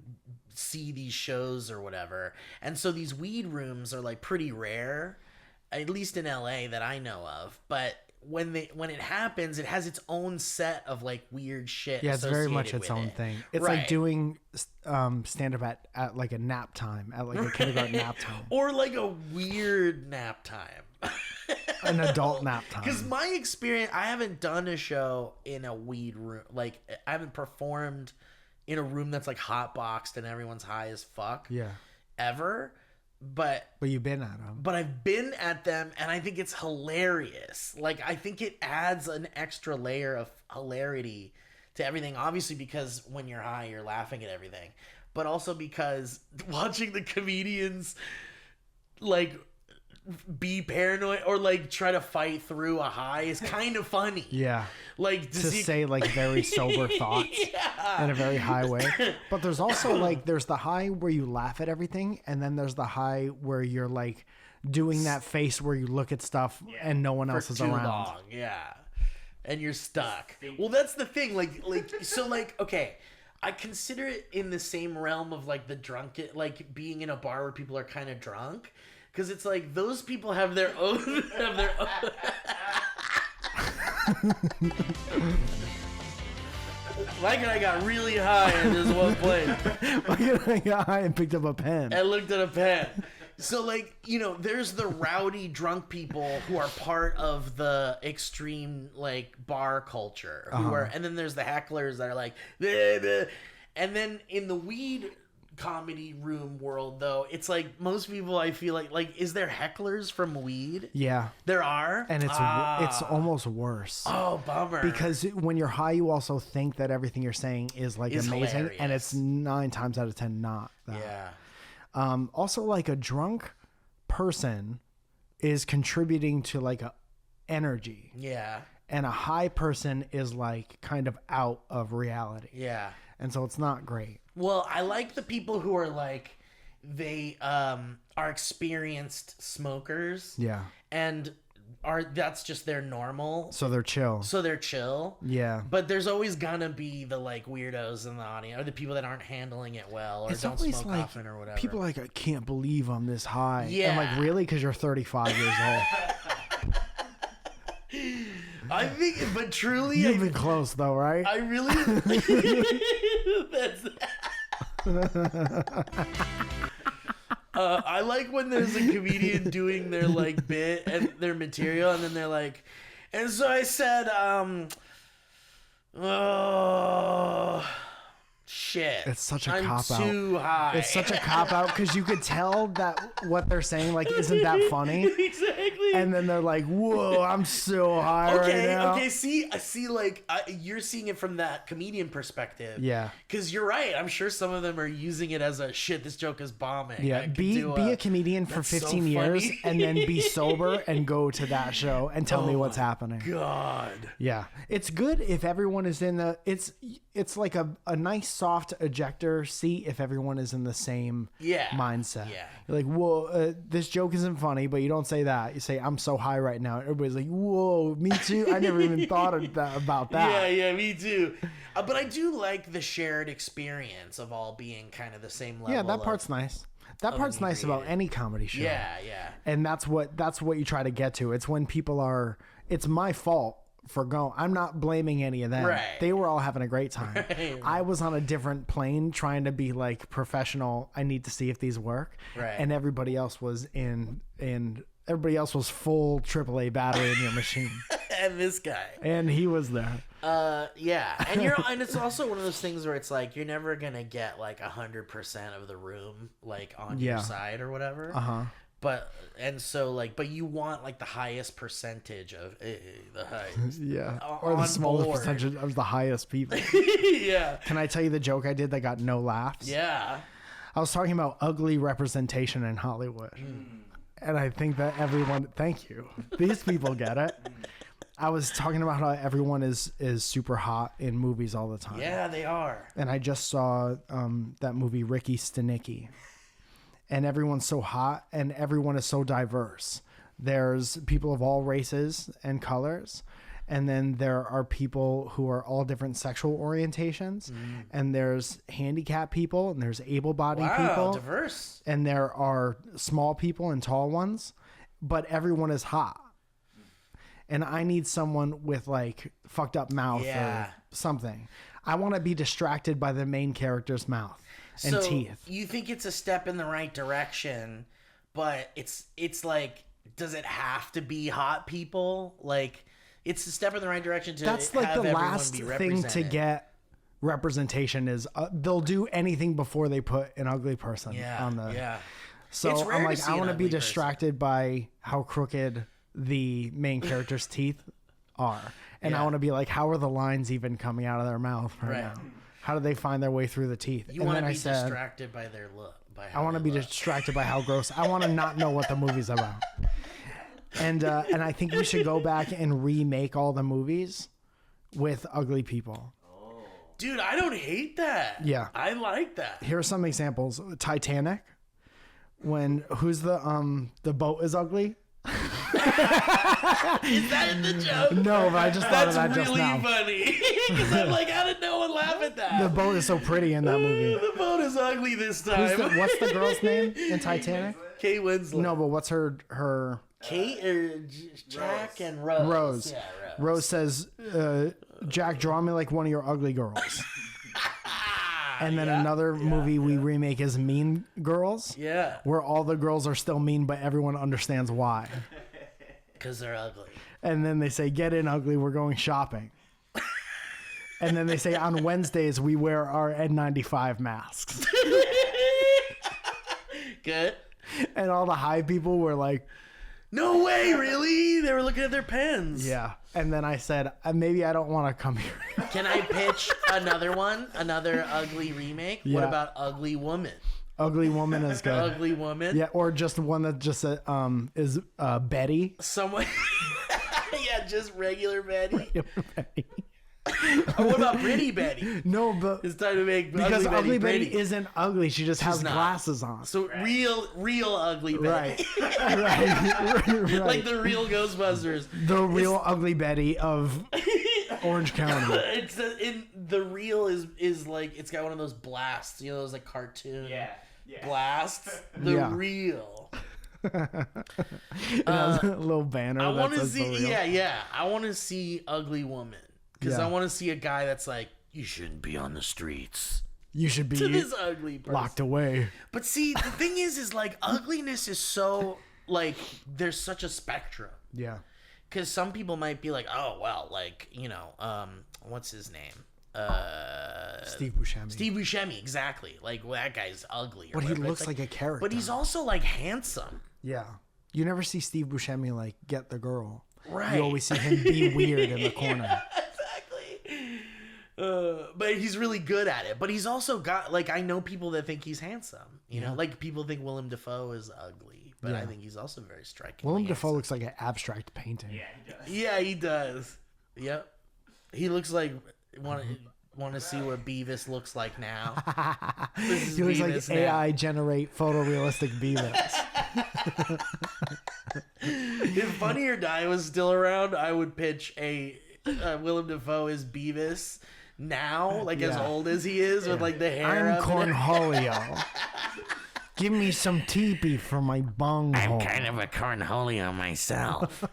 Speaker 3: see these shows or whatever. And so these weed rooms are like pretty rare, at least in LA that I know of. But when it happens, it has its own set of like weird shit.
Speaker 2: Yeah, it's very much
Speaker 3: associated
Speaker 2: its
Speaker 3: with
Speaker 2: own
Speaker 3: it.
Speaker 2: thing. It's
Speaker 3: Right.
Speaker 2: like doing stand-up at like a nap time, at like a kindergarten nap time,
Speaker 3: Or like a weird nap time.
Speaker 2: an adult nap
Speaker 3: Because
Speaker 2: time.
Speaker 3: my experience, I haven't done a show in a weed room. Like, I haven't performed in a room that's like hot boxed and everyone's high as fuck.
Speaker 2: Yeah,
Speaker 3: Ever. But
Speaker 2: you've been at them.
Speaker 3: I've been at them and I think it's hilarious. Like, I think it adds an extra layer of hilarity to everything. Obviously, because when you're high, you're laughing at everything. But also because watching the comedians, like, be paranoid or, like, try to fight through a high is kind of funny.
Speaker 2: Yeah,
Speaker 3: Like,
Speaker 2: to say like very sober thoughts in a very high way. But there's also like there's the high where you laugh at everything, and then there's the high where you're like doing that face where you look at stuff and no one else is
Speaker 3: too
Speaker 2: around.
Speaker 3: long, yeah, and you're stuck. Well, that's the thing. Like so, like okay, I consider it in the same realm of like the drunken, like being in a bar where people are kind of drunk, because it's like those people have their own Mike and I got really high in this one place.
Speaker 2: I got high and picked up a pen.
Speaker 3: I looked at a pen. So, like, you know, there's the rowdy drunk people who are part of the extreme, like, bar culture. And then there's the hecklers that are like, bleh, bleh. And then in the weed comedy room world, though, it's like most people, I feel like, is there hecklers from weed?
Speaker 2: Yeah.
Speaker 3: There are?
Speaker 2: And it's almost worse.
Speaker 3: Oh, bummer.
Speaker 2: Because when you're high, you also think that everything you're saying is like
Speaker 3: Is
Speaker 2: amazing.
Speaker 3: hilarious.
Speaker 2: And it's 9 times out of 10 not that.
Speaker 3: Yeah.
Speaker 2: Also, like a drunk person is contributing to like a energy.
Speaker 3: Yeah.
Speaker 2: And a high person is like kind of out of reality.
Speaker 3: Yeah.
Speaker 2: And so it's not great.
Speaker 3: Well, I like the people who are like, they are experienced smokers.
Speaker 2: Yeah.
Speaker 3: And that's just their normal.
Speaker 2: So they're chill.
Speaker 3: So they're chill.
Speaker 2: Yeah.
Speaker 3: But there's always gonna be the like weirdos in the audience, or the people that aren't handling it well, or
Speaker 2: It's
Speaker 3: don't
Speaker 2: always
Speaker 3: smoke
Speaker 2: like
Speaker 3: often, or whatever.
Speaker 2: people are like, I can't believe I'm this high.
Speaker 3: Yeah.
Speaker 2: I'm like, really? Because you're 35 years old.
Speaker 3: I think, but truly,
Speaker 2: You've been close though, right?
Speaker 3: I really. That's. I like when there's a comedian doing their like bit and their material, and then they're like, and so I said, oh shit,
Speaker 2: It's such a
Speaker 3: I'm
Speaker 2: cop-out.
Speaker 3: too high.
Speaker 2: It's such a cop out because you could tell that what they're saying like isn't that funny,
Speaker 3: exactly.
Speaker 2: and then they're like, "Whoa, I'm so high right now."
Speaker 3: Okay. See, I see. Like, you're seeing it from that comedian perspective.
Speaker 2: Yeah.
Speaker 3: Because you're right. I'm sure some of them are using it as a shit. This joke is bombing.
Speaker 2: Yeah,
Speaker 3: I could
Speaker 2: be
Speaker 3: do
Speaker 2: a comedian for
Speaker 3: that's so
Speaker 2: 15 years
Speaker 3: funny.
Speaker 2: and then be sober and go to that show and tell me what's happening.
Speaker 3: God.
Speaker 2: Yeah, it's good if everyone is in the. It's like a nice soft ejector seat if everyone is in the same mindset.
Speaker 3: Yeah.
Speaker 2: You're like, whoa, this joke isn't funny, but you don't say that. You say, I'm so high right now. Everybody's like, whoa, me too. I never even thought of about that.
Speaker 3: Yeah, me too. But I do like the shared experience of all being kind of the same level.
Speaker 2: Yeah, that part's nice. That part's nice about any comedy show.
Speaker 3: Yeah.
Speaker 2: And that's what you try to get to. It's when people are. It's my fault for going. I'm not blaming any of them.
Speaker 3: Right.
Speaker 2: They were all having a great time.
Speaker 3: Right.
Speaker 2: I was on a different plane trying to be like professional. I need to see if these work.
Speaker 3: Right.
Speaker 2: And everybody else was everybody else was full AAA battery in your machine.
Speaker 3: And this guy.
Speaker 2: And he was there.
Speaker 3: Yeah. And it's also one of those things where it's like, you're never going to get like 100% of the room like on your side or whatever. But you want like the highest percentage of the highest.
Speaker 2: Yeah. Or the
Speaker 3: on
Speaker 2: smallest
Speaker 3: board.
Speaker 2: percentage of the highest people.
Speaker 3: Yeah.
Speaker 2: Can I tell you the joke I did that got no laughs?
Speaker 3: Yeah.
Speaker 2: I was talking about ugly representation in Hollywood. And I think that everyone, thank you. These people get it. I was talking about how everyone is super hot in movies all the time.
Speaker 3: Yeah, they are.
Speaker 2: And I just saw that movie Ricky Stenicki. And everyone's so hot and everyone is so diverse. There's people of all races and colors. And then there are people who are all different sexual orientations. And there's handicapped people and there's able-bodied people.
Speaker 3: Diverse.
Speaker 2: And there are small people and tall ones. But everyone is hot. And I need someone with like fucked up mouth or something. I want to be distracted by the main character's mouth and teeth.
Speaker 3: You think it's a step in the right direction, but it's like, does it have to be hot people? Like, it's a step in the right direction to
Speaker 2: That's like
Speaker 3: have
Speaker 2: the
Speaker 3: everyone
Speaker 2: last
Speaker 3: be
Speaker 2: thing
Speaker 3: represented.
Speaker 2: to get representation is they'll do anything before they put an ugly person on the.
Speaker 3: Yeah.
Speaker 2: So
Speaker 3: It's rare
Speaker 2: I'm
Speaker 3: to
Speaker 2: like,
Speaker 3: see
Speaker 2: I
Speaker 3: an
Speaker 2: want to be
Speaker 3: ugly person.
Speaker 2: distracted by how crooked the main character's teeth are. And I want to be like, how are the lines even coming out of their mouth right now? How do they find their way through the teeth?
Speaker 3: You
Speaker 2: and
Speaker 3: want
Speaker 2: then
Speaker 3: to
Speaker 2: I
Speaker 3: be
Speaker 2: said,
Speaker 3: distracted by their look.
Speaker 2: I want to be distracted by how gross. I want to not know what the movie's about. And I think we should go back and remake all the movies with ugly people.
Speaker 3: Dude, I don't hate that.
Speaker 2: Yeah.
Speaker 3: I like that.
Speaker 2: Here are some examples. Titanic. Who's the boat is ugly?
Speaker 3: Is that in the joke?
Speaker 2: No, but I just thought of
Speaker 3: That's
Speaker 2: that just
Speaker 3: really
Speaker 2: now.
Speaker 3: funny. Because I'm like, how did no one laugh at that?
Speaker 2: The boat is so pretty in that movie.
Speaker 3: The boat is ugly this time.
Speaker 2: What's the girl's name in Titanic?
Speaker 3: Kate Winslet.
Speaker 2: No, but what's her
Speaker 3: Kate or Jack and Rose.
Speaker 2: Rose?
Speaker 3: Yeah,
Speaker 2: Rose says, Jack, draw me like one of your ugly girls. And then
Speaker 3: Yeah,
Speaker 2: another movie we remake is Mean Girls.
Speaker 3: Yeah.
Speaker 2: Where all the girls are still mean, but everyone understands why.
Speaker 3: Because they're ugly.
Speaker 2: And then they say, get in, ugly, we're going shopping. And then they say, on Wednesdays, we wear our N95 masks.
Speaker 3: Good.
Speaker 2: And all the high people were like,
Speaker 3: No way, really? They were looking at their pens.
Speaker 2: yeah. And then I said, maybe I don't want to come here.
Speaker 3: Can I pitch another one? Another ugly remake? What
Speaker 2: Yeah.
Speaker 3: about Ugly Woman?
Speaker 2: Ugly Woman is good.
Speaker 3: Ugly Woman?
Speaker 2: Yeah, or just one that just is Betty.
Speaker 3: Someone... yeah, just regular Betty.
Speaker 2: Betty.
Speaker 3: Or what about Pretty Betty?
Speaker 2: No, but
Speaker 3: It's time to make
Speaker 2: because Ugly Betty
Speaker 3: pretty.
Speaker 2: isn't ugly, she just has
Speaker 3: not.
Speaker 2: glasses on.
Speaker 3: So real Ugly Betty.
Speaker 2: Right. right.
Speaker 3: Like the real Ghostbusters.
Speaker 2: The real Ugly Betty of Orange County.
Speaker 3: It's in the real is like it's got one of those blasts, you know, those like cartoon blasts. The
Speaker 2: Yeah.
Speaker 3: real.
Speaker 2: It has a little banner.
Speaker 3: I
Speaker 2: that
Speaker 3: want to
Speaker 2: says the
Speaker 3: see,
Speaker 2: real.
Speaker 3: yeah. I want to see Ugly Woman because
Speaker 2: Yeah.
Speaker 3: I want to see a guy that's like, you shouldn't be on the streets.
Speaker 2: You should be
Speaker 3: To this ugly person.
Speaker 2: locked away.
Speaker 3: But see, the thing is like ugliness is so like there's such a spectrum.
Speaker 2: Yeah.
Speaker 3: Because some people might be like, oh well, like you know, what's his name?
Speaker 2: Steve Buscemi.
Speaker 3: Steve Buscemi, exactly. Like well, that guy's ugly. Or
Speaker 2: But he
Speaker 3: whatever.
Speaker 2: looks
Speaker 3: It's
Speaker 2: like a character.
Speaker 3: But he's also like handsome.
Speaker 2: Yeah. You never see Steve Buscemi like get the girl.
Speaker 3: Right.
Speaker 2: You always see him be weird in the corner.
Speaker 3: Exactly. But he's really good at it. But he's also got like I know people that think he's handsome. You know, like people think Willem Dafoe is ugly, but I think he's also very striking.
Speaker 2: Willem Dafoe looks like an abstract painting.
Speaker 3: Yeah, he does. Yep. He looks like want to see what Beavis looks like now. This is
Speaker 2: He looks like
Speaker 3: Beavis now.
Speaker 2: AI generate photorealistic Beavis.
Speaker 3: If Funny or Die was still around, I would pitch a Willem Dafoe as Beavis now, like as
Speaker 2: Yeah.
Speaker 3: old as he is, with like the hair.
Speaker 2: I'm
Speaker 3: up and
Speaker 2: Cornholio. Give me some teepee for my bunghole.
Speaker 5: of a cornholio myself.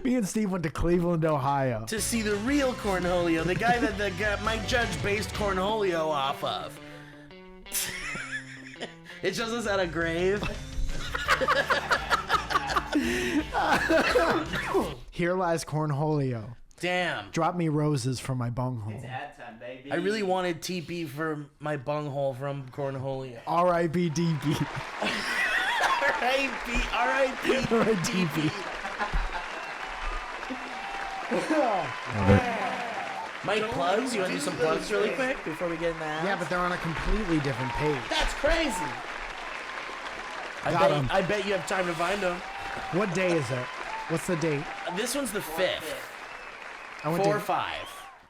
Speaker 2: Me and Steve went to Cleveland, Ohio.
Speaker 3: to see the real Cornholio, the guy that my judge based Cornholio off of. It shows us at a grave.
Speaker 2: Here lies Cornholio.
Speaker 3: Damn.
Speaker 2: Drop me roses for my bunghole.
Speaker 5: Ad time, baby.
Speaker 3: I really wanted TP for my bunghole from Cornholio.
Speaker 2: R.I.P. DP.
Speaker 3: R.I.P.
Speaker 2: R.I.P.
Speaker 3: Mike, plugs? You want to do some plugs really quick before we get in that?
Speaker 2: Yeah, but they're on a completely different page.
Speaker 3: That's crazy.
Speaker 2: Got 'em.
Speaker 3: I bet you have time to find them.
Speaker 2: What day is it? What's the date?
Speaker 3: This one's the 5th.
Speaker 2: I went
Speaker 3: 4-5.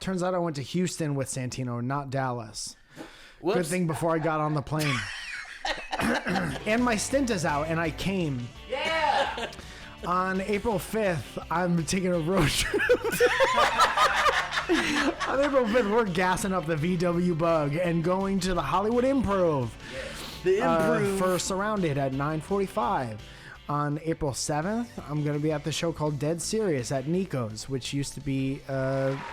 Speaker 2: Turns out I went to Houston with Santino, not Dallas.
Speaker 3: Whoops.
Speaker 2: Good thing before I got on the plane. And my stint is out, and I came.
Speaker 3: Yeah.
Speaker 2: On April 5th, I'm taking a road trip. On April 5th, we're gassing up the VW Bug and going to the Hollywood Improv
Speaker 3: The improv.
Speaker 2: for Surrounded at 9:45. On April 7th, I'm going to be at the show called Dead Serious at Nico's, which used to be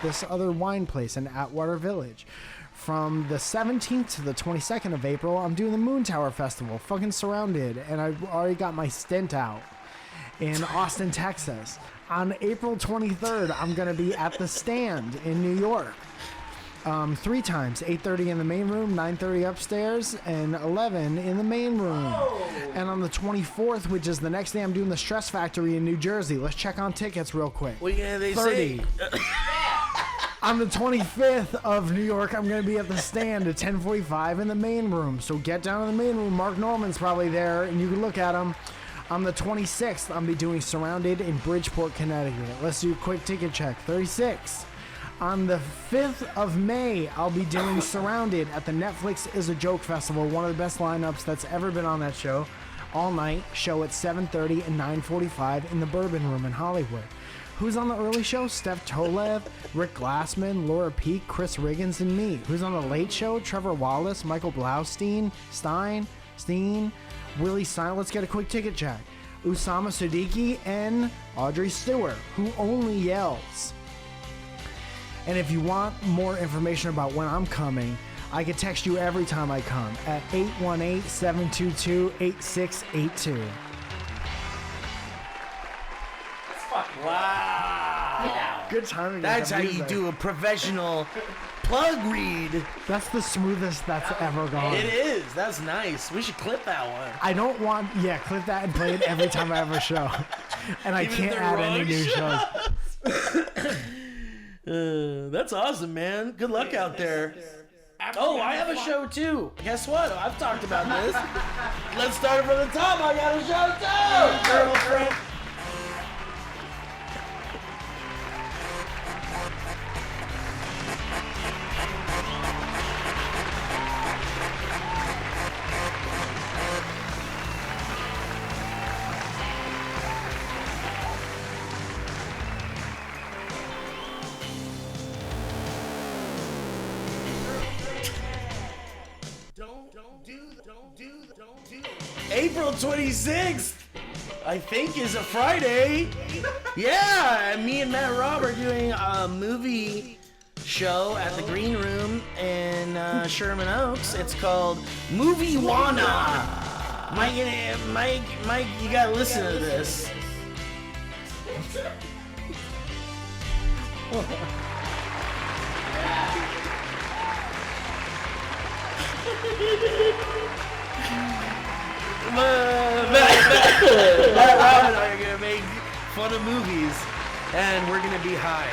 Speaker 2: this other wine place in Atwater Village. From the 17th to the 22nd of April, I'm doing the Moon Tower Festival, fucking Surrounded, and I've already got my stint out in Austin, Texas. On April 23rd, I'm going to be at the Stand in New York. 3 times, 8:30 in the main room, 9:30 upstairs, and 11 in the main room. And on the 24th, which is the next day, I'm doing the Stress Factory in New Jersey. Let's check on tickets real quick.
Speaker 3: Well, yeah, they
Speaker 2: 30.
Speaker 3: say.
Speaker 2: On the 25th of New York, I'm going to be at the Stand at 10:45 in the main room. So get down in the main room. Mark Norman's probably there, and you can look at him. On the 26th, I'll be doing Surrounded in Bridgeport, Connecticut. Let's do a quick ticket check. 36. On the 5th of May, I'll be doing Surrounded at the Netflix Is a Joke Festival, one of the best lineups that's ever been on that show. All night, show at 7:30 and 9:45 in the Bourbon Room in Hollywood. Who's on the early show? Steph Tolev, Rick Glassman, Laura Peek, Chris Riggins, and me. Who's on the late show? Trevor Wallace, Michael Blaustein, Steen, Willie Stein. Let's get a quick ticket check. Usama Siddiqui and Audrey Stewart, who only yells. And if you want more information about when I'm coming, I can text you every time I come at 818-722-8682.
Speaker 3: Wow.
Speaker 2: Good timing.
Speaker 3: That's how you do a professional plug read.
Speaker 2: That's the smoothest that's ever gone.
Speaker 3: It is. That's nice. We should clip that one.
Speaker 2: I don't want, clip that and play it every time I have a show. And I
Speaker 3: Even if
Speaker 2: can't
Speaker 3: they're
Speaker 2: add any
Speaker 3: wrong
Speaker 2: new shows.
Speaker 3: That's awesome, man. Good luck out there. Oh, I have a show too. Guess what? I've talked about this. Let's start it from the top. I got a show too, girlfriend. April 26th, I think, is a Friday. Yeah, me and Matt Rob are doing a movie show at the Green Room in Sherman Oaks. It's called Movie Wanna. Mike, you gotta listen to this. Matt Rob and I are gonna make fun of movies, and we're gonna be high.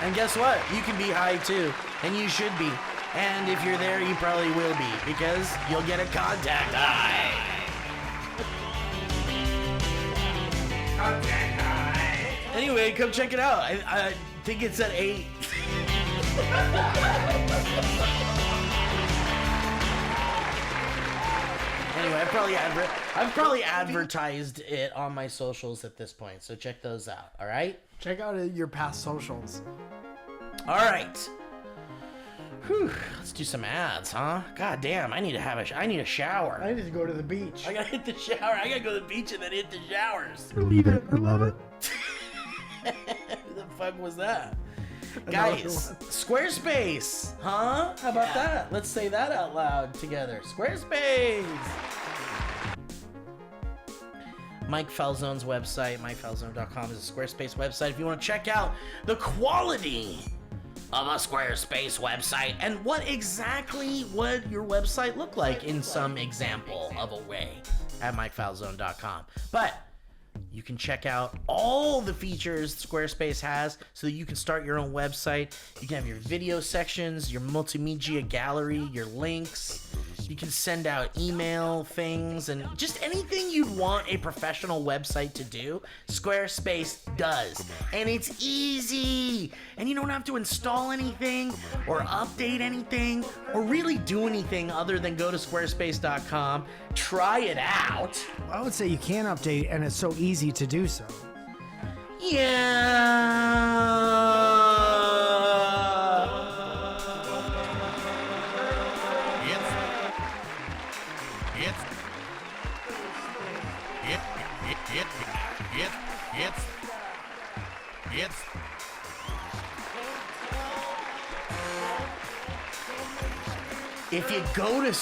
Speaker 3: And guess what? You can be high too, and you should be. And if you're there, you probably will be, because you'll get a contact high. Contact high. Anyway, come check it out. I think it's at 8. Anyway, I've probably advertised it on my socials at this point, so check those out. All right.
Speaker 2: Check out your past socials.
Speaker 3: All right. Whew, let's do some ads, huh? God damn, I need a shower.
Speaker 2: I need to go to the beach.
Speaker 3: I gotta hit the shower. I gotta go to the beach and then hit the showers.
Speaker 2: Leave it. I love it.
Speaker 3: Who the fuck was that? Guys, Squarespace, huh? How about that? Let's say that out loud together. Squarespace. Mike Falzone's website, MikeFalzone.com, is a Squarespace website. If you want to check out the quality of a Squarespace website and what exactly would your website look like in some example of a way at MikeFalzone.com. But you can check out all the features Squarespace has so that you can start your own website. You can have your video sections, your multimedia gallery, your links. You can send out email things and just anything you'd want a professional website to do, Squarespace does. And it's easy. And you don't have to install anything or update anything or really do anything other than go to squarespace.com, try it out.
Speaker 2: I would say you can update, and it's so easy to do so.
Speaker 3: If you go to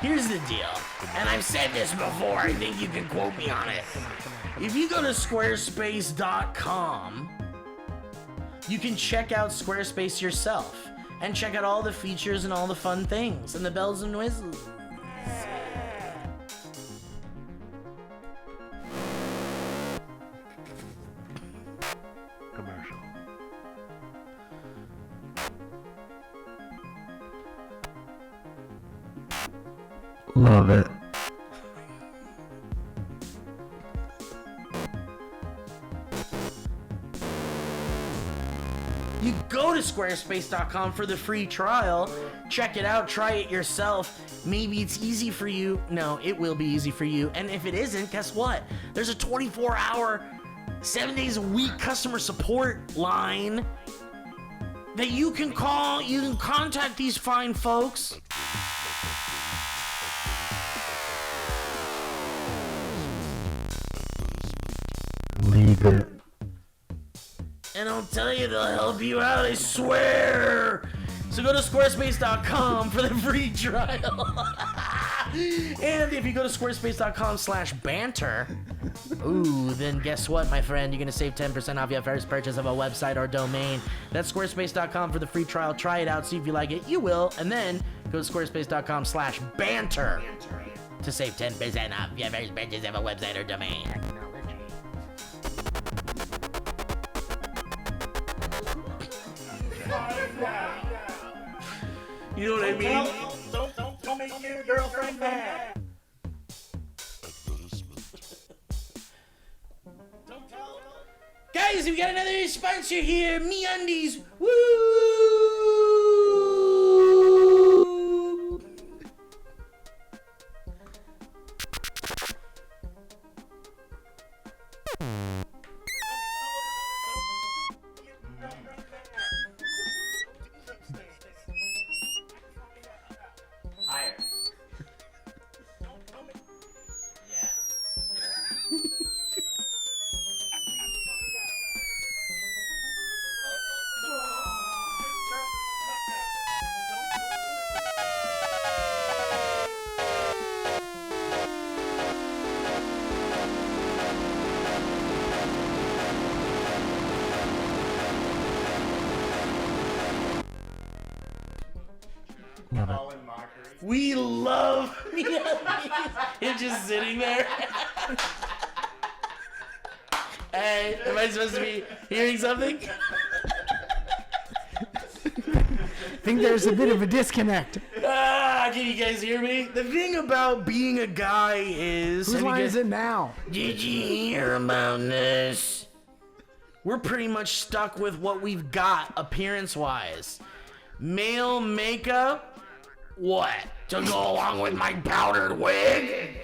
Speaker 3: here's the deal, and I've said this before, I think you can quote me on it. If you go to squarespace.com, you can check out Squarespace yourself and check out all the features and all the fun things and the bells and whistles.
Speaker 6: Commercial.
Speaker 2: Love it.
Speaker 3: You go to squarespace.com for the free trial. Check it out, try it yourself. Maybe it's easy for you. No, it will be easy for you. And if it isn't, guess what? There's a 24-hour, 7 days a week customer support line that you can call. You can contact these fine folks.
Speaker 2: Leave it.
Speaker 3: and I'll tell you they'll help you out, I swear. So go to squarespace.com for the free trial. And if you go to squarespace.com/banter, then guess what, my friend? You're going to save 10% off your first purchase of a website or domain. That's squarespace.com for the free trial. Try it out, see if you like it. You will. And then go to squarespace.com/banter to save 10% off your first purchase of a website or domain. You know what I mean? Don't make your girlfriend mad. Guys, we got another sponsor here, MeUndies. Woo! Higher. Yeah. We love him just sitting there. Hey, am I supposed to be hearing something?
Speaker 2: I think there's a bit of a disconnect.
Speaker 3: Can you guys hear me? The thing about being a guy is...
Speaker 2: Whose line is it now?
Speaker 3: Did you hear about this? We're pretty much stuck with what we've got appearance-wise. Male makeup? What? To go along with my powdered wig?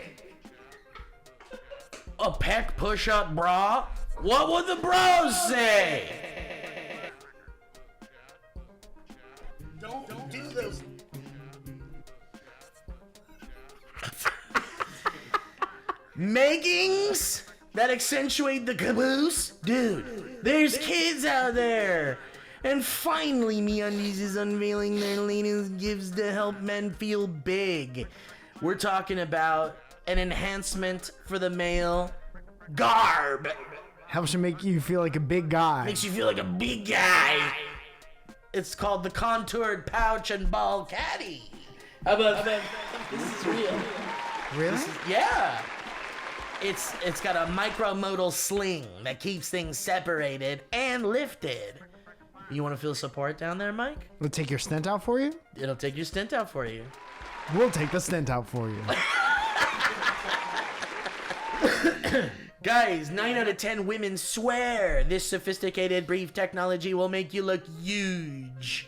Speaker 3: A pec push-up bra? What would the bros say? Don't do those. Makings that accentuate the caboose? Dude, there's kids out there. And finally, MeUndies is unveiling their latest gifts to help men feel big. We're talking about an enhancement for the male garb.
Speaker 2: Helps you make you feel like a big guy.
Speaker 3: Makes you feel like a big guy. It's called the Contoured Pouch and Ball Caddy. How about this is real.
Speaker 2: Really?
Speaker 3: Yeah. It's got a micromodal sling that keeps things separated and lifted. You want to feel support down there, Mike?
Speaker 2: We'll take your stent out for you?
Speaker 3: It'll take your stint out for you.
Speaker 2: We'll take the stent out for you.
Speaker 3: Guys, 9 out of 10 women swear this sophisticated brief technology will make you look huge.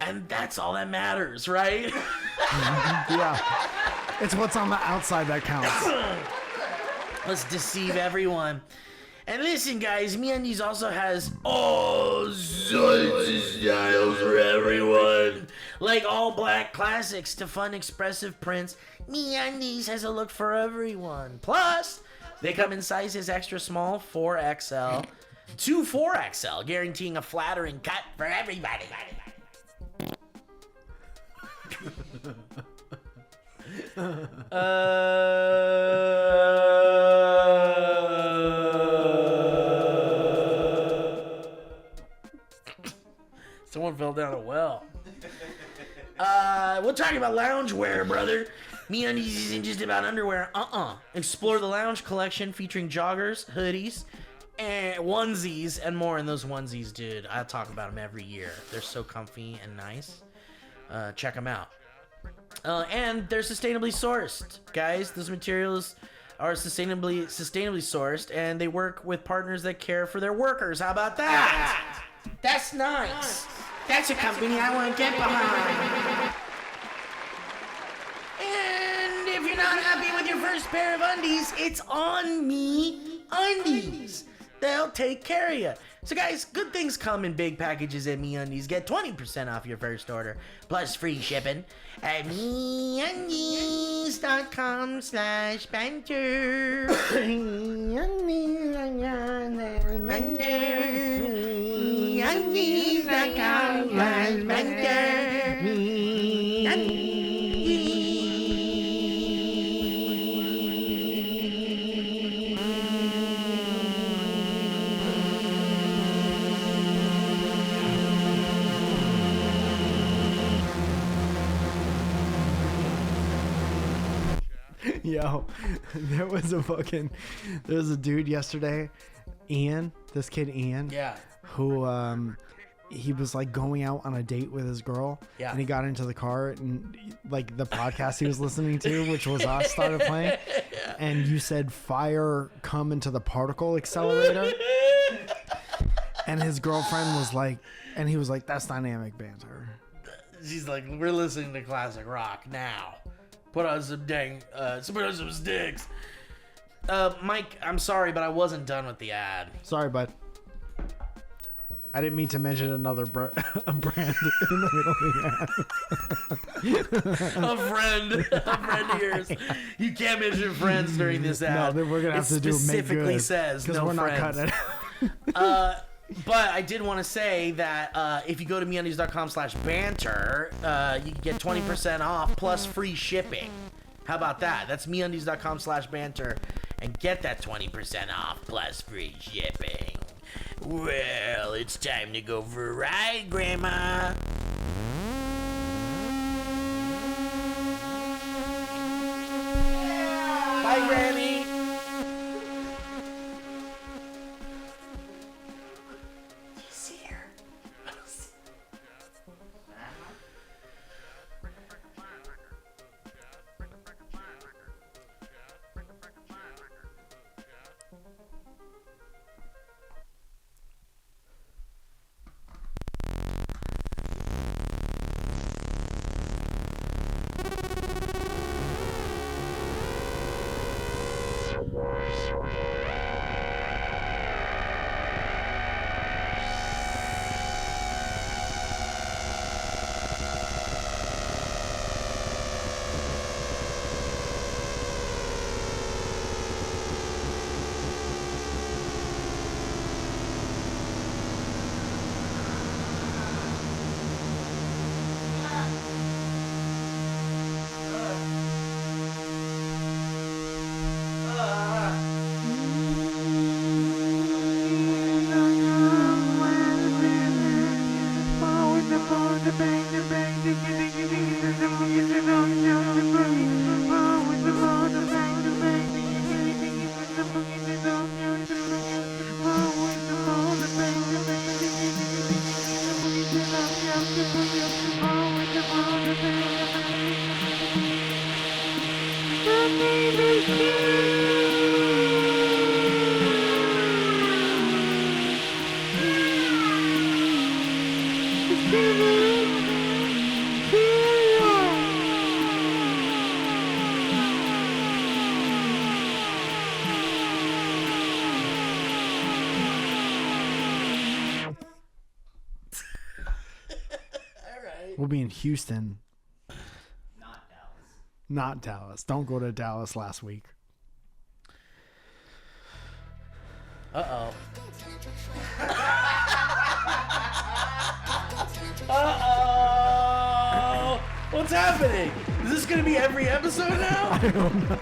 Speaker 3: And that's all that matters, right?
Speaker 2: Yeah. It's what's on the outside that counts.
Speaker 3: Let's deceive everyone. And listen, guys, MeUndies also has all sorts of styles for everyone. Like all black classics to fun, expressive prints, MeUndies has a look for everyone. Plus, they come in sizes extra small, 4XL, to 4XL, guaranteeing a flattering cut for everybody. Someone fell down a well. We're talking about loungewear, brother. MeUndies isn't just about underwear. Explore the lounge collection featuring joggers, hoodies, and onesies, and more. And those onesies, dude, I talk about them every year. They're so comfy and nice. Check them out. And they're sustainably sourced, guys. Those materials are sustainably sourced, and they work with partners that care for their workers. How about that? That's nice. That's a company I want to get behind. And if you're not happy with your first pair of undies, it's on MeUndies. They'll take care of you. So guys, good things come in big packages at MeUndies. Get 20% off your first order, plus free shipping at MeUndies.com/banter.
Speaker 2: Yo, there was a dude yesterday, Ian, this kid Ian,
Speaker 3: Yeah.
Speaker 2: who he was like going out on a date with his girl,
Speaker 3: Yeah.
Speaker 2: and he got into the car and like the podcast he was listening to, which was us, started playing, and you said fire come into the particle accelerator, and his girlfriend was like, and he was like, that's dynamic banter.
Speaker 3: She's like, we're listening to classic rock now. Put on some put on some sticks. Mike, I'm sorry, but I wasn't done with the ad.
Speaker 2: Sorry, bud. I didn't mean to mention another a brand in the middle of the ad.
Speaker 3: A friend of yours. You can't mention friends during this ad.
Speaker 2: No, then we're gonna have to do make
Speaker 3: specifically
Speaker 2: good,
Speaker 3: says no
Speaker 2: we're
Speaker 3: friends.
Speaker 2: not cutting it.
Speaker 3: But I did want to say that if you go to meundies.com/banter, you can get 20% off plus free shipping. How about that? That's meundies.com/banter and get that 20% off plus free shipping. Well, it's time to go for a ride, Grandma. Bye, Granny.
Speaker 2: We'll be in Houston. Not Dallas. Don't go to Dallas last week.
Speaker 3: Uh-oh. Uh-oh. What's happening? Is this going to be every episode now?
Speaker 2: I don't know.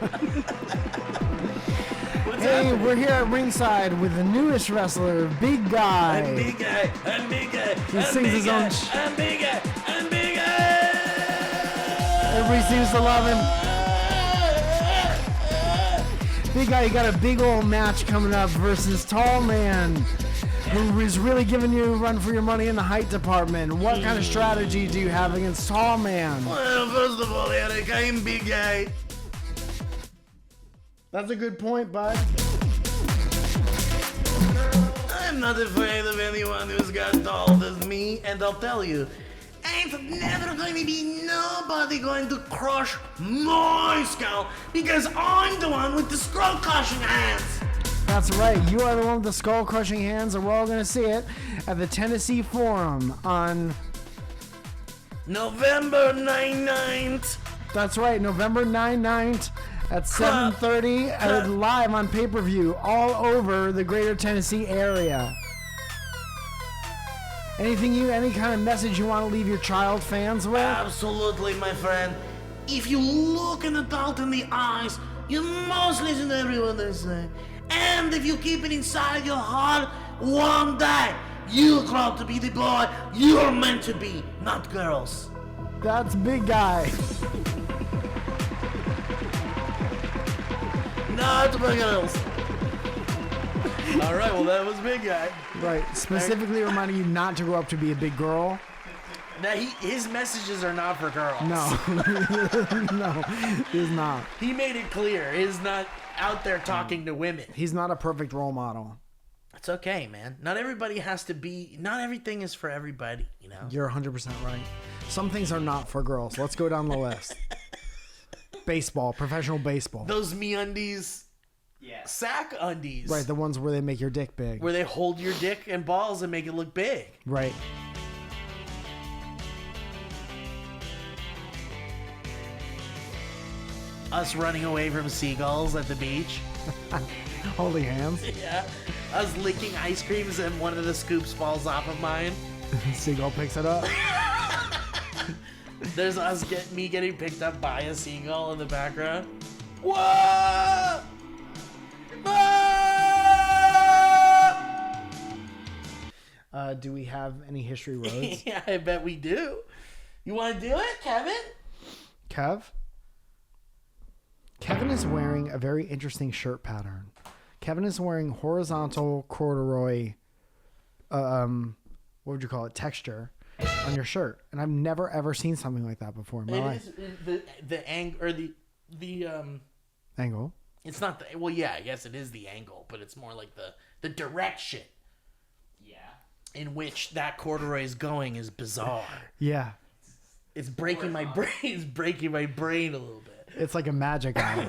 Speaker 3: What's
Speaker 2: Hey,
Speaker 3: happening?
Speaker 2: we're here at ringside with the newest wrestler, Big Guy.
Speaker 3: I'm big guy. I'm big guy.
Speaker 2: He
Speaker 3: I'm
Speaker 2: sings
Speaker 3: big
Speaker 2: his
Speaker 3: guy.
Speaker 2: own
Speaker 3: I'm big guy. I'm big guy.
Speaker 2: Everybody seems to love him. Big Guy, you got a big old match coming up versus Tall Man, who is really giving you a run for your money in the height department. What kind of strategy do you have against Tall Man?
Speaker 3: Well, first of all, Eric, I'm big guy.
Speaker 2: That's a good point, bud.
Speaker 3: I'm not afraid of anyone who's got tall as me, and I'll tell you, ain't never going to be nobody going to crush my skull because I'm the one with the skull crushing hands.
Speaker 2: That's right. You are the one with the skull-crushing hands, and we're all going to see it at the Tennessee Forum on...
Speaker 3: November 9th.
Speaker 2: That's right, November 9th at 7:30, live on pay-per-view all over the greater Tennessee area. Any kind of message you want to leave your child fans with?
Speaker 3: Absolutely, my friend. If you look an adult in the eyes, you must listen to everyone they say. And if you keep it inside your heart, one day you'll grow up to be the boy you're meant to be, not girls.
Speaker 2: That's big guy.
Speaker 3: Not the girls. All right, well, that was big guy.
Speaker 2: Right. Specifically reminding you not to grow up to be a big girl.
Speaker 3: Now, his messages are not for girls.
Speaker 2: No. No, he's not.
Speaker 3: He made it clear. He's not out there talking to women.
Speaker 2: He's not a perfect role model.
Speaker 3: It's okay, man. Not everybody has to be, not everything is for everybody, you know?
Speaker 2: You're 100% right. Some things are not for girls. Let's go down the list. Baseball, professional baseball.
Speaker 3: Those MeUndies, sack undies.
Speaker 2: Right, the ones where they make your dick big.
Speaker 3: Where they hold your dick and balls and make it look big.
Speaker 2: Right.
Speaker 3: Us running away from seagulls at the beach.
Speaker 2: Holy hands.
Speaker 3: Yeah. Us licking ice creams and one of the scoops falls off of mine.
Speaker 2: Seagull picks it up.
Speaker 3: There's me getting picked up by a seagull in the background. Whoa!
Speaker 2: Do we have any history roads?
Speaker 3: Yeah, I bet we do. You want to do it, Kevin?
Speaker 2: Kevin is wearing a very interesting shirt pattern. Kevin is wearing horizontal corduroy, what would you call it, texture on your shirt. And I've never ever seen something like that before in my life.
Speaker 3: The angle, or the
Speaker 2: Angle.
Speaker 3: It's not the, well, yeah, I guess it is the angle, but it's more like the direction. Yeah. In which that corduroy is going is bizarre.
Speaker 2: Yeah.
Speaker 3: It's breaking my brain. It's breaking my brain a little bit.
Speaker 2: It's like a magic eye.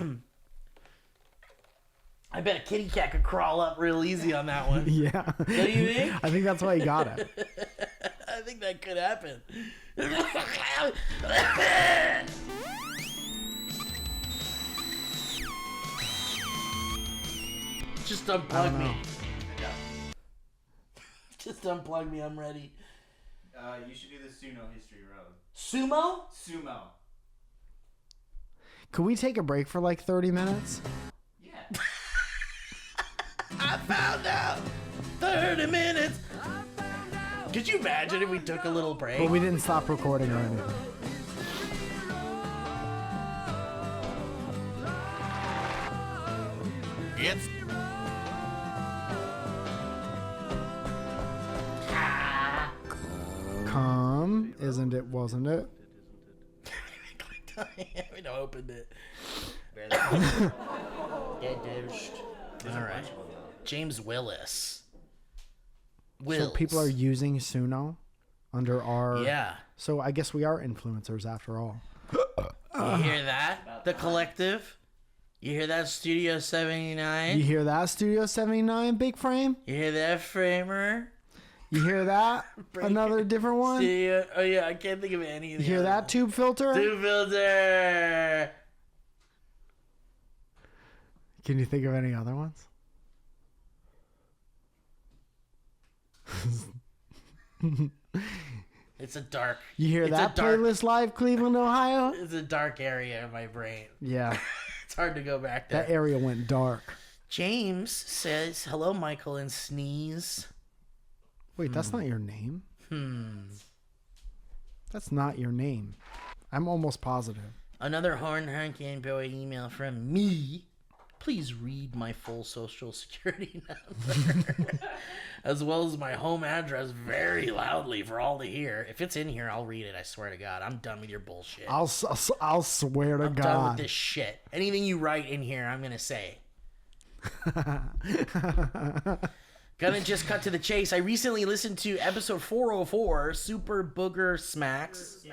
Speaker 3: I bet a kitty cat could crawl up real easy on that one.
Speaker 2: Yeah.
Speaker 3: Don't you think?
Speaker 2: I think that's why he got it.
Speaker 3: I think that could happen. Just unplug me. Just unplug me. I'm ready.
Speaker 6: You should do the Suno history road.
Speaker 3: Sumo?
Speaker 6: Sumo.
Speaker 2: Could we take a break for like 30 minutes?
Speaker 6: Yeah.
Speaker 3: I found out. 30 minutes. Could you imagine if we took a little break?
Speaker 2: But we didn't stop recording or anything.
Speaker 1: It's
Speaker 2: Come, isn't it, wasn't it?
Speaker 3: We don't opened it. All right. James Willis.
Speaker 2: So people are using Suno under our...
Speaker 3: Yeah.
Speaker 2: So I guess we are influencers after all.
Speaker 3: You hear that? The Collective? You hear that, Studio 79?
Speaker 2: You hear that, Studio 79, big frame?
Speaker 3: You hear that, Framer?
Speaker 2: You hear that? Another different one?
Speaker 3: Studio... Oh, yeah, I can't think of any of
Speaker 2: You
Speaker 3: the
Speaker 2: hear
Speaker 3: other
Speaker 2: that,
Speaker 3: ones.
Speaker 2: Tube Filter?
Speaker 3: Tube Filter!
Speaker 2: Can you think of any other ones?
Speaker 3: It's a dark...
Speaker 2: You hear
Speaker 3: it's
Speaker 2: that,
Speaker 3: a dark,
Speaker 2: Playlist Live, Cleveland, Ohio?
Speaker 3: It's a dark area in my brain.
Speaker 2: Yeah,
Speaker 3: It's hard to go back there.
Speaker 2: that area went dark.
Speaker 3: James says, hello, Michael, and sneeze.
Speaker 2: Wait, that's not your name? That's not your name. I'm almost positive.
Speaker 3: Another horn honking boy email from me. Please read my full social security number, as well as my home address very loudly for all to hear. If it's in here, I'll read it. I swear to God. I'm done with your bullshit.
Speaker 2: I'll swear to
Speaker 3: I'm
Speaker 2: God.
Speaker 3: done with this shit. Anything you write in here, I'm going to say. Gonna just cut to the chase. I recently listened to episode 404, Super Booger Smacks,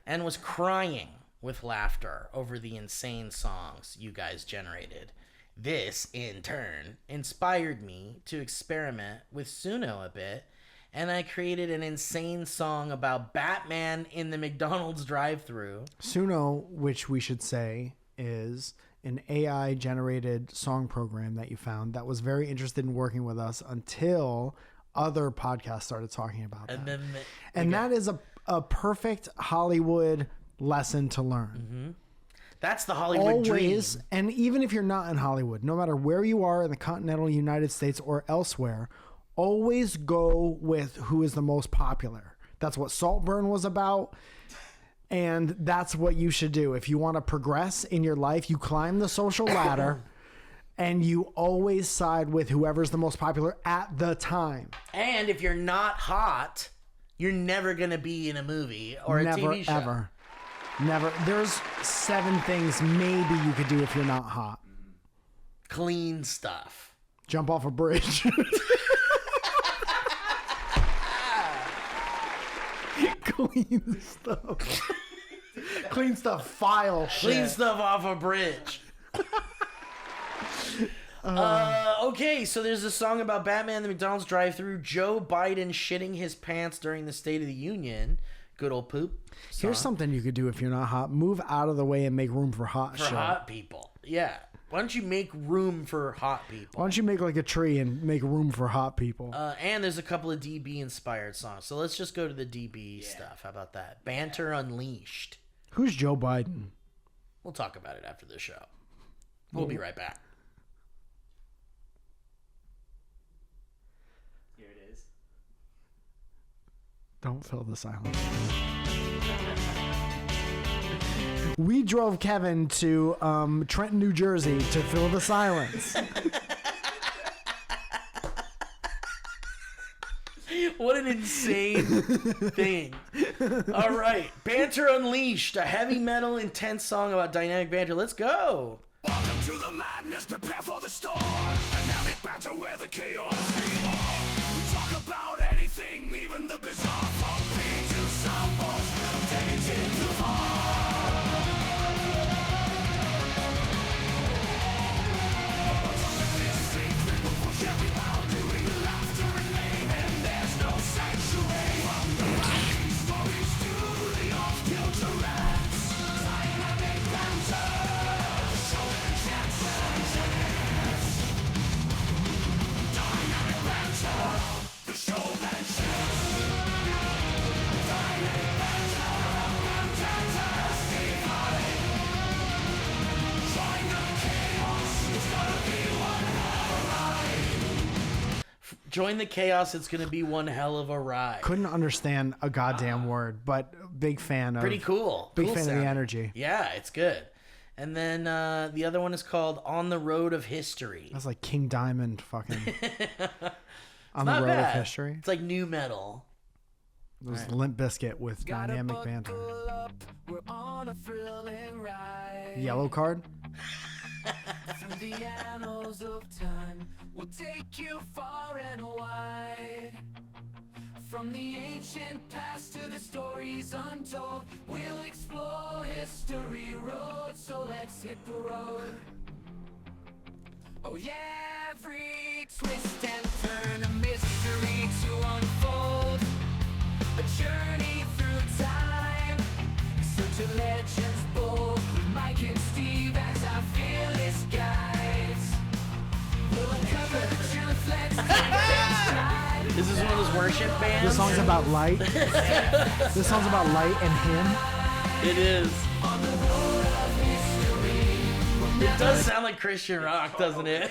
Speaker 3: and was crying with laughter over the insane songs you guys generated. This, in turn, inspired me to experiment with Suno a bit, and I created an insane song about Batman in the McDonald's drive-thru.
Speaker 2: Suno, which we should say is an AI-generated song program that you found that was very interested in working with us until other podcasts started talking about
Speaker 3: And
Speaker 2: that.
Speaker 3: then
Speaker 2: That is a perfect Hollywood lesson to learn.
Speaker 3: that's the Hollywood dream.
Speaker 2: And even if you're not in Hollywood, no matter where you are in the continental United States or elsewhere, always go with who is the most popular. That's what Saltburn was about. And that's what you should do. If you want to progress in your life, you climb the social ladder and you always side with whoever's the most popular at the time.
Speaker 3: And if you're not hot, you're never going to be in a movie or a TV show.
Speaker 2: Never. Never. There's 7 things maybe you could do if you're not hot.
Speaker 3: Clean stuff.
Speaker 2: Jump off a bridge. Clean stuff. Clean stuff. File shit.
Speaker 3: Clean stuff off a bridge. Okay, so there's a song about Batman, the McDonald's drive-thru, Joe Biden shitting his pants during the State of the Union. Good old poop song.
Speaker 2: Here's something you could do if you're not hot. Move out of the way and make room for hot shit.
Speaker 3: For hot people. Yeah. Why don't you make room for hot people?
Speaker 2: Why don't you make like a tree and make room for hot people?
Speaker 3: And there's a couple of DB-inspired songs. So let's just go to the DB stuff. How about that? Banter Unleashed.
Speaker 2: Who's Joe Biden?
Speaker 3: We'll talk about it after the show. We'll be right back.
Speaker 6: Here it is.
Speaker 2: Don't fill the silence. We drove Kevin to Trenton, New Jersey to fill the silence.
Speaker 3: What an insane thing. All right. Banter Unleashed, a heavy metal intense song about dynamic banter. Let's go.
Speaker 1: Welcome to the madness, prepare for the storm. Dynamic banter where the chaos is born. We talk about anything, even the bizarre. From beat to soundboards, dating to fall.
Speaker 3: Join the chaos. It's going to be one hell of a ride.
Speaker 2: Couldn't understand a goddamn word, but big fan of.
Speaker 3: Pretty cool.
Speaker 2: Big
Speaker 3: Cool
Speaker 2: fan of
Speaker 3: sounding.
Speaker 2: the energy.
Speaker 3: Yeah, it's good. And then the other one is called On the Road of History.
Speaker 2: That's like King Diamond fucking on the
Speaker 3: Not
Speaker 2: road
Speaker 3: bad.
Speaker 2: of history.
Speaker 3: It's like new metal.
Speaker 2: It was Limp Bizkit with dynamic banter.
Speaker 1: We're on a thrilling ride.
Speaker 2: Yellow card.
Speaker 1: Through the annals of time, we'll take you far and wide. From the ancient past to the stories untold, we'll explore history road, so let's hit the road. Oh yeah, every twist and turn, a mystery to unfold. A journey through time, search a legends bold. With Mike and Steve as our fearless guides. We'll uncover the truth, let's take a stride.
Speaker 3: This is one of those worship bands.
Speaker 2: This song's about light. This song's about light and him.
Speaker 3: It is. It does sound like Christian rock, doesn't it?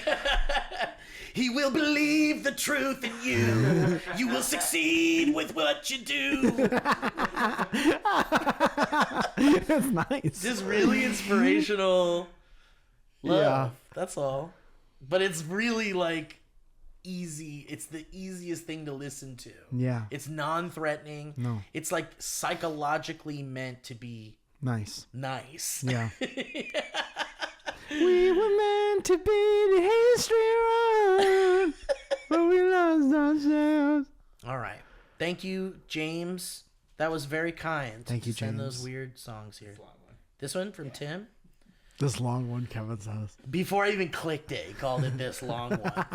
Speaker 3: He will believe the truth in you. You will succeed with what you do.
Speaker 2: It's nice.
Speaker 3: Just really inspirational love.
Speaker 2: Yeah.
Speaker 3: That's all. But it's really like easy. It's the easiest thing to listen to.
Speaker 2: Yeah.
Speaker 3: It's non-threatening.
Speaker 2: No.
Speaker 3: It's like psychologically meant to be
Speaker 2: Nice.
Speaker 3: nice.
Speaker 2: Yeah. We were meant to be the history road, but we lost ourselves.
Speaker 3: All right. Thank you, James. That was very kind.
Speaker 2: Thank you,
Speaker 3: to send those
Speaker 2: James.
Speaker 3: weird songs here. This one from Tim?
Speaker 2: This long one, Kevin says.
Speaker 3: Before I even clicked it, he called it this long one.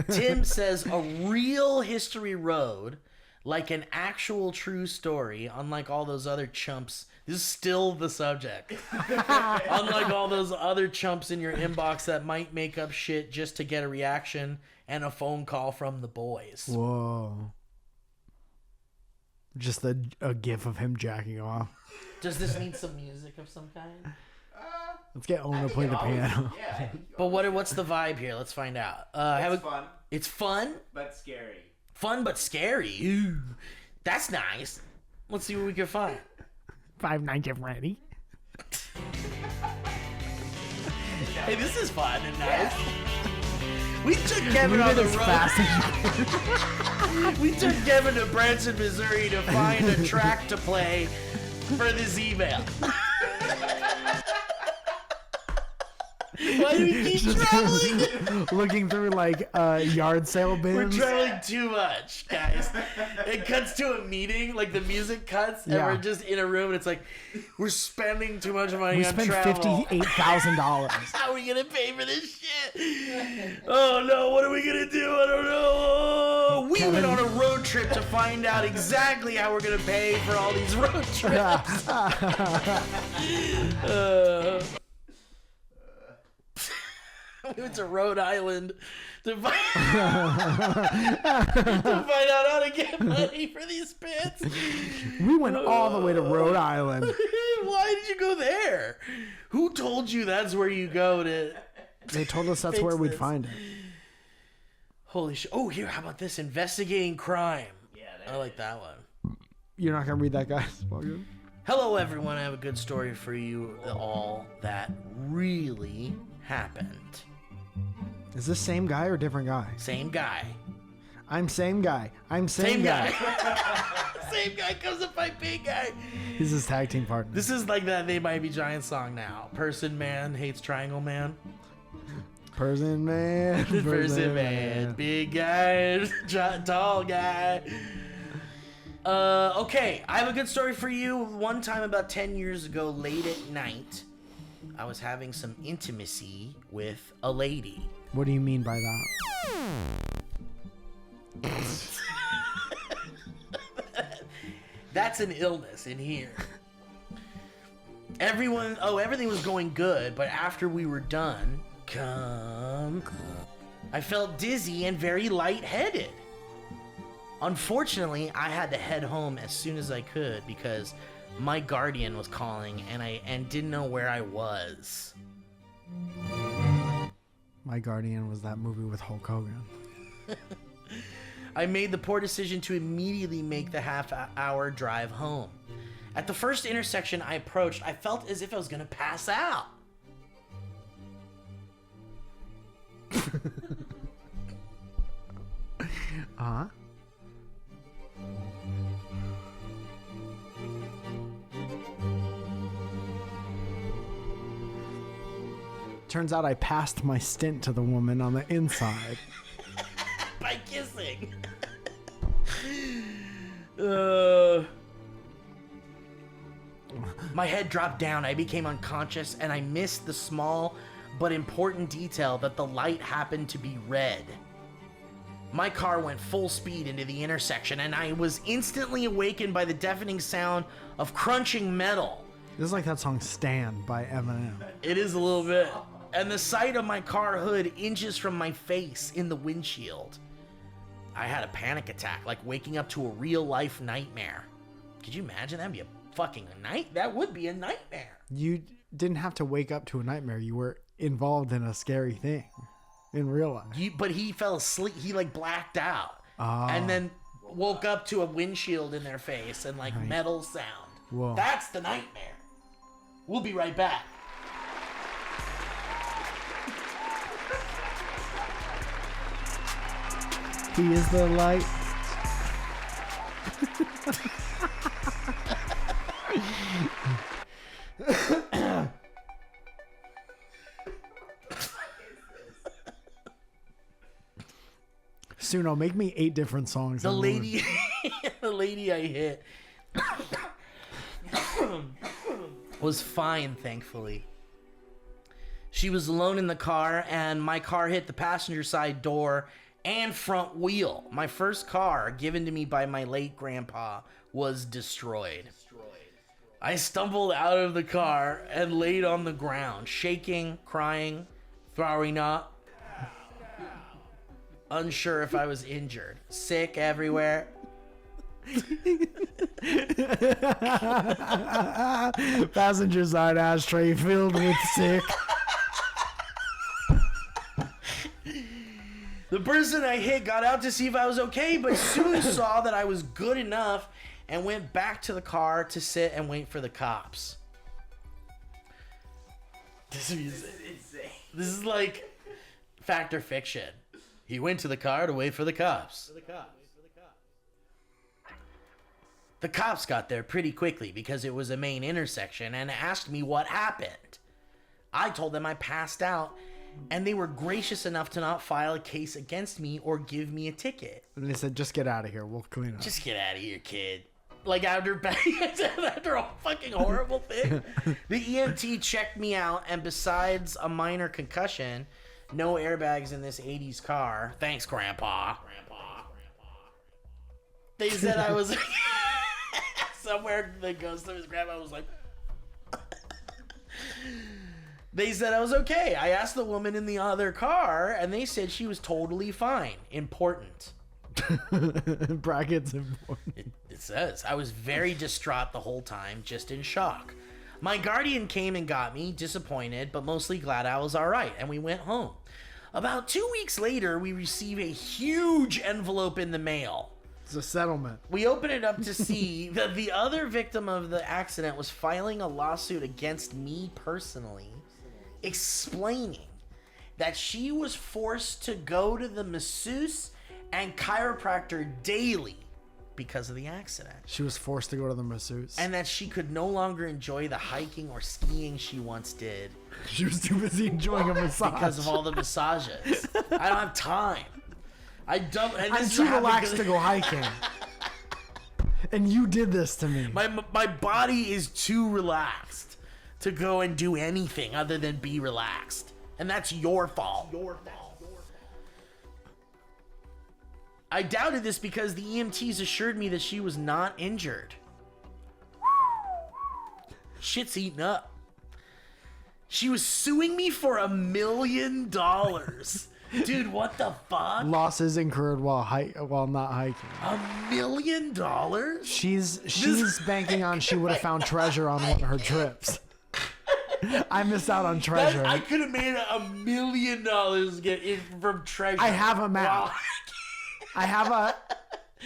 Speaker 3: Tim says a real history road, like an actual true story, unlike all those other chumps. is still the subject. Unlike all those other chumps in your inbox that might make up shit just to get a reaction and a phone call from the boys.
Speaker 2: Whoa. Just a gif of him jacking off.
Speaker 3: Does this need some music of some kind?
Speaker 2: Let's get Owen to play the piano.
Speaker 6: Yeah.
Speaker 3: But what's the vibe here? Let's find out.
Speaker 6: It's fun,
Speaker 3: It's fun?
Speaker 6: but scary.
Speaker 3: Fun but scary. Ooh, that's nice. Let's see what we can find.
Speaker 2: 5 Nights at Freddy.
Speaker 3: Hey, this is fun and nice. We took Kevin on the road. We took Kevin to Branson, Missouri to find a track to play for this email. Why do we keep traveling?
Speaker 2: Looking through like yard sale bins.
Speaker 3: We're traveling too much, guys. It cuts to a meeting, like the music cuts, and
Speaker 2: Yeah.
Speaker 3: we're just in a room, and it's like, we're spending too much money
Speaker 2: We
Speaker 3: on
Speaker 2: spent
Speaker 3: travel.
Speaker 2: $58,000.
Speaker 3: How are we gonna pay for this shit? Oh no, what are we gonna do? I don't know. We went on a road trip to find out exactly how we're gonna pay for all these road trips. We went to Rhode Island to find out how to get money for these bits.
Speaker 2: We went all the way to Rhode Island.
Speaker 3: Why did you go there? Who told you that's where you go to?
Speaker 2: They told us that's
Speaker 3: Fix
Speaker 2: where we'd
Speaker 3: this.
Speaker 2: find it.
Speaker 3: Holy shit. Oh, here, how about this? Investigating crime.
Speaker 6: Yeah,
Speaker 3: I like that one.
Speaker 2: You're not gonna read that, guys? Welcome.
Speaker 3: Hello, everyone. I have a good story for you all that really happened.
Speaker 2: Is this same guy or different guy?
Speaker 3: Same guy.
Speaker 2: I'm same guy. I'm same guy.
Speaker 3: Same guy comes up by big guy.
Speaker 2: He's his tag team partner.
Speaker 3: This is like that They Might Be Giant song now. Person man hates triangle man.
Speaker 2: Person man.
Speaker 3: Person man. Big guy. Tall guy. Okay, I have a good story for you. One time about 10 years ago, late at night, I was having some intimacy with a lady.
Speaker 2: What do you mean by that?
Speaker 3: That's an illness in here. Everything was going good, but after we were done, I felt dizzy and very lightheaded. Unfortunately, I had to head home as soon as I could because my guardian was calling and didn't know where I was.
Speaker 2: My Guardian was that movie with Hulk Hogan.
Speaker 3: I made the poor decision to immediately make the half-hour drive home. At the first intersection I approached, I felt as if I was going to pass out.
Speaker 2: Uh-huh. Turns out I passed my stint to the woman on the inside.
Speaker 3: By kissing. My head dropped down. I became unconscious, and I missed the small but important detail that the light happened to be red. My car went full speed into the intersection, and I was instantly awakened by the deafening sound of crunching metal.
Speaker 2: This is like that song Stand by Eminem.
Speaker 3: It is a little bit. And the sight of my car hood inches from my face in the windshield. I had a panic attack, like waking up to a real life nightmare. Could you imagine? That'd be a fucking night. That would be a nightmare.
Speaker 2: You didn't have to wake up to a nightmare. You were involved in a scary thing in real life.
Speaker 3: But he fell asleep. He like blacked out.
Speaker 2: Oh.
Speaker 3: And then woke up to a windshield in their face and like metal sound.
Speaker 2: Whoa.
Speaker 3: That's the nightmare. We'll be right back.
Speaker 2: He is the light. Suno, make me 8 different songs.
Speaker 3: The
Speaker 2: in one.
Speaker 3: lady, the lady I hit was fine, thankfully. She was alone in the car, and my car hit the passenger side door and front wheel. My first car, given to me by my late grandpa, was destroyed. I stumbled out of the car and laid on the ground, shaking, crying, throwing up. Unsure if I was injured. Sick everywhere.
Speaker 2: Passenger side ashtray filled with sick.
Speaker 3: The person I hit got out to see if I was okay, but soon saw that I was good enough and went back to the car to sit and wait for the cops. This is like fact or fiction. He went to the car to wait for the cops. The cops got there pretty quickly because it was a main intersection and asked me what happened. I told them I passed out, and they were gracious enough to not file a case against me or give me a ticket.
Speaker 2: And they said, just get out of here. We'll clean up.
Speaker 3: Just get out of here, kid. Like after a fucking horrible thing. The EMT checked me out, and besides a minor concussion, no airbags in this 80s car. Thanks, Grandpa. They said I was somewhere that goes to his grandma was like, they said I was okay. I asked the woman in the other car, and they said she was totally fine. Important.
Speaker 2: Brackets important.
Speaker 3: It says, I was very distraught the whole time, just in shock. My guardian came and got me, disappointed, but mostly glad I was all right, and we went home. About 2 weeks later, we receive a huge envelope in the mail.
Speaker 2: It's a settlement.
Speaker 3: We open it up to see that the other victim of the accident was filing a lawsuit against me personally, explaining that she was forced to go to the masseuse and chiropractor daily because of the accident.
Speaker 2: She was forced to go to the masseuse.
Speaker 3: And that she could no longer enjoy the hiking or skiing she once did.
Speaker 2: She was too busy enjoying a massage.
Speaker 3: Because of all the massages. I don't have time. I don't. And
Speaker 2: I'm
Speaker 3: this
Speaker 2: too
Speaker 3: happened
Speaker 2: relaxed
Speaker 3: because-
Speaker 2: to go hiking. And you did this to me.
Speaker 3: My body is too relaxed to go and do anything other than be relaxed. And that's your fault. I doubted this because the EMTs assured me that she was not injured. Shit's eating up. She was suing me for $1 million. Dude, what the fuck?
Speaker 2: Losses incurred while not hiking.
Speaker 3: $1 million?
Speaker 2: She's banking on she would have found treasure on one of her trips. I missed out on treasure.
Speaker 3: I could have made $1 million from treasure.
Speaker 2: I have a map.
Speaker 3: Wow.
Speaker 2: I have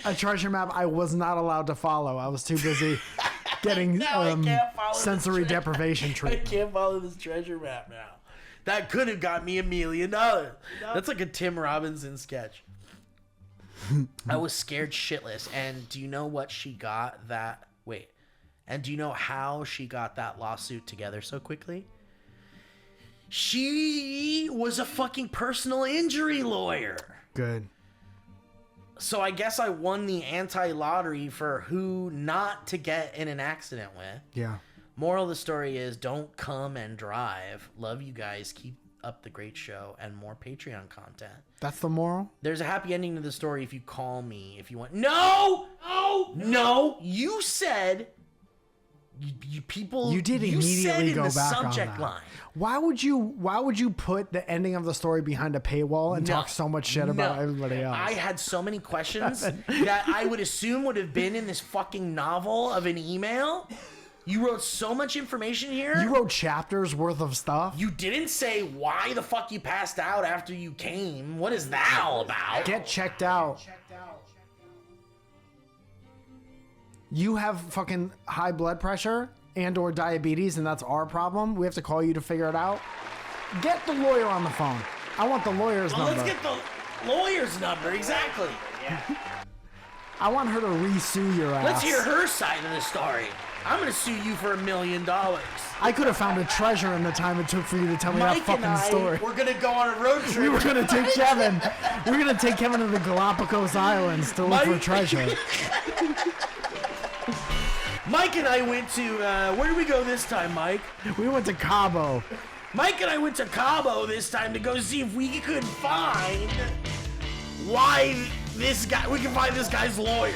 Speaker 2: a treasure map I was not allowed to follow. I was too busy getting
Speaker 3: Now I can't follow
Speaker 2: sensory
Speaker 3: this
Speaker 2: deprivation
Speaker 3: I
Speaker 2: treatment.
Speaker 3: can't follow this treasure map now. That could have got me $1 million. That's like a Tim Robinson sketch. I was scared shitless. And do you know what she got that? Wait. And do you know how she got that lawsuit together so quickly? She was a fucking personal injury lawyer.
Speaker 2: Good.
Speaker 3: So I guess I won the anti-lottery for who not to get in an accident with.
Speaker 2: Yeah.
Speaker 3: Moral of the story is don't come and drive. Love you guys. Keep up the great show and more Patreon content.
Speaker 2: That's the moral?
Speaker 3: There's a happy ending to the story if you call me. If you want. No! No! You said... You people...
Speaker 2: You did
Speaker 3: said
Speaker 2: immediately
Speaker 3: in
Speaker 2: go
Speaker 3: the
Speaker 2: back on
Speaker 3: subject
Speaker 2: that.
Speaker 3: line.
Speaker 2: Why would you put the ending of the story behind a paywall and
Speaker 3: No.
Speaker 2: talk so much shit about
Speaker 3: No.
Speaker 2: everybody else?
Speaker 3: I had so many questions that I would assume would have been in this fucking novel of an email. You wrote so much information here.
Speaker 2: You wrote chapters worth of stuff.
Speaker 3: You didn't say why the fuck you passed out after you came. What is that all about?
Speaker 2: Get checked out. You have fucking high blood pressure and or diabetes, and that's our problem. We have to call you to figure it out. Get the lawyer on the phone. I want the lawyer's
Speaker 3: Well,
Speaker 2: number.
Speaker 3: let's get the lawyer's number. Exactly.
Speaker 2: I want her to re-sue your ass.
Speaker 3: Let's hear her side of the story. I'm going to sue you for $1 million.
Speaker 2: I could have found a treasure in the time it took for you to tell me that
Speaker 3: Mike
Speaker 2: fucking
Speaker 3: and I,
Speaker 2: story.
Speaker 3: we're going to go on a road trip.
Speaker 2: We were gonna take Kevin. We were gonna take Kevin to the Galapagos Islands to look for
Speaker 3: Mike-
Speaker 2: treasure.
Speaker 3: Mike and I went to, where did we go this time, Mike?
Speaker 2: We went to Cabo.
Speaker 3: Mike and I went to Cabo this time to go see if we could find why this guy, we can find this guy's lawyer.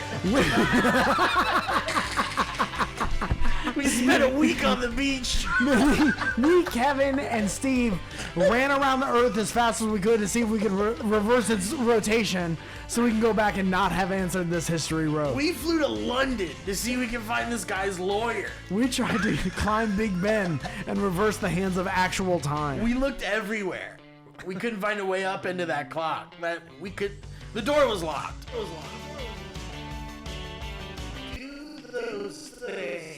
Speaker 3: We spent a week on the beach.
Speaker 2: Me, Kevin, and Steve ran around the Earth as fast as we could to see if we could reverse its rotation so we can go back and not have answered this history road.
Speaker 3: We flew to London to see if we can find this guy's lawyer.
Speaker 2: We tried to climb Big Ben and reverse the hands of actual time.
Speaker 3: We looked everywhere. We couldn't find a way up into that clock. The door was locked. It was locked. Do those things.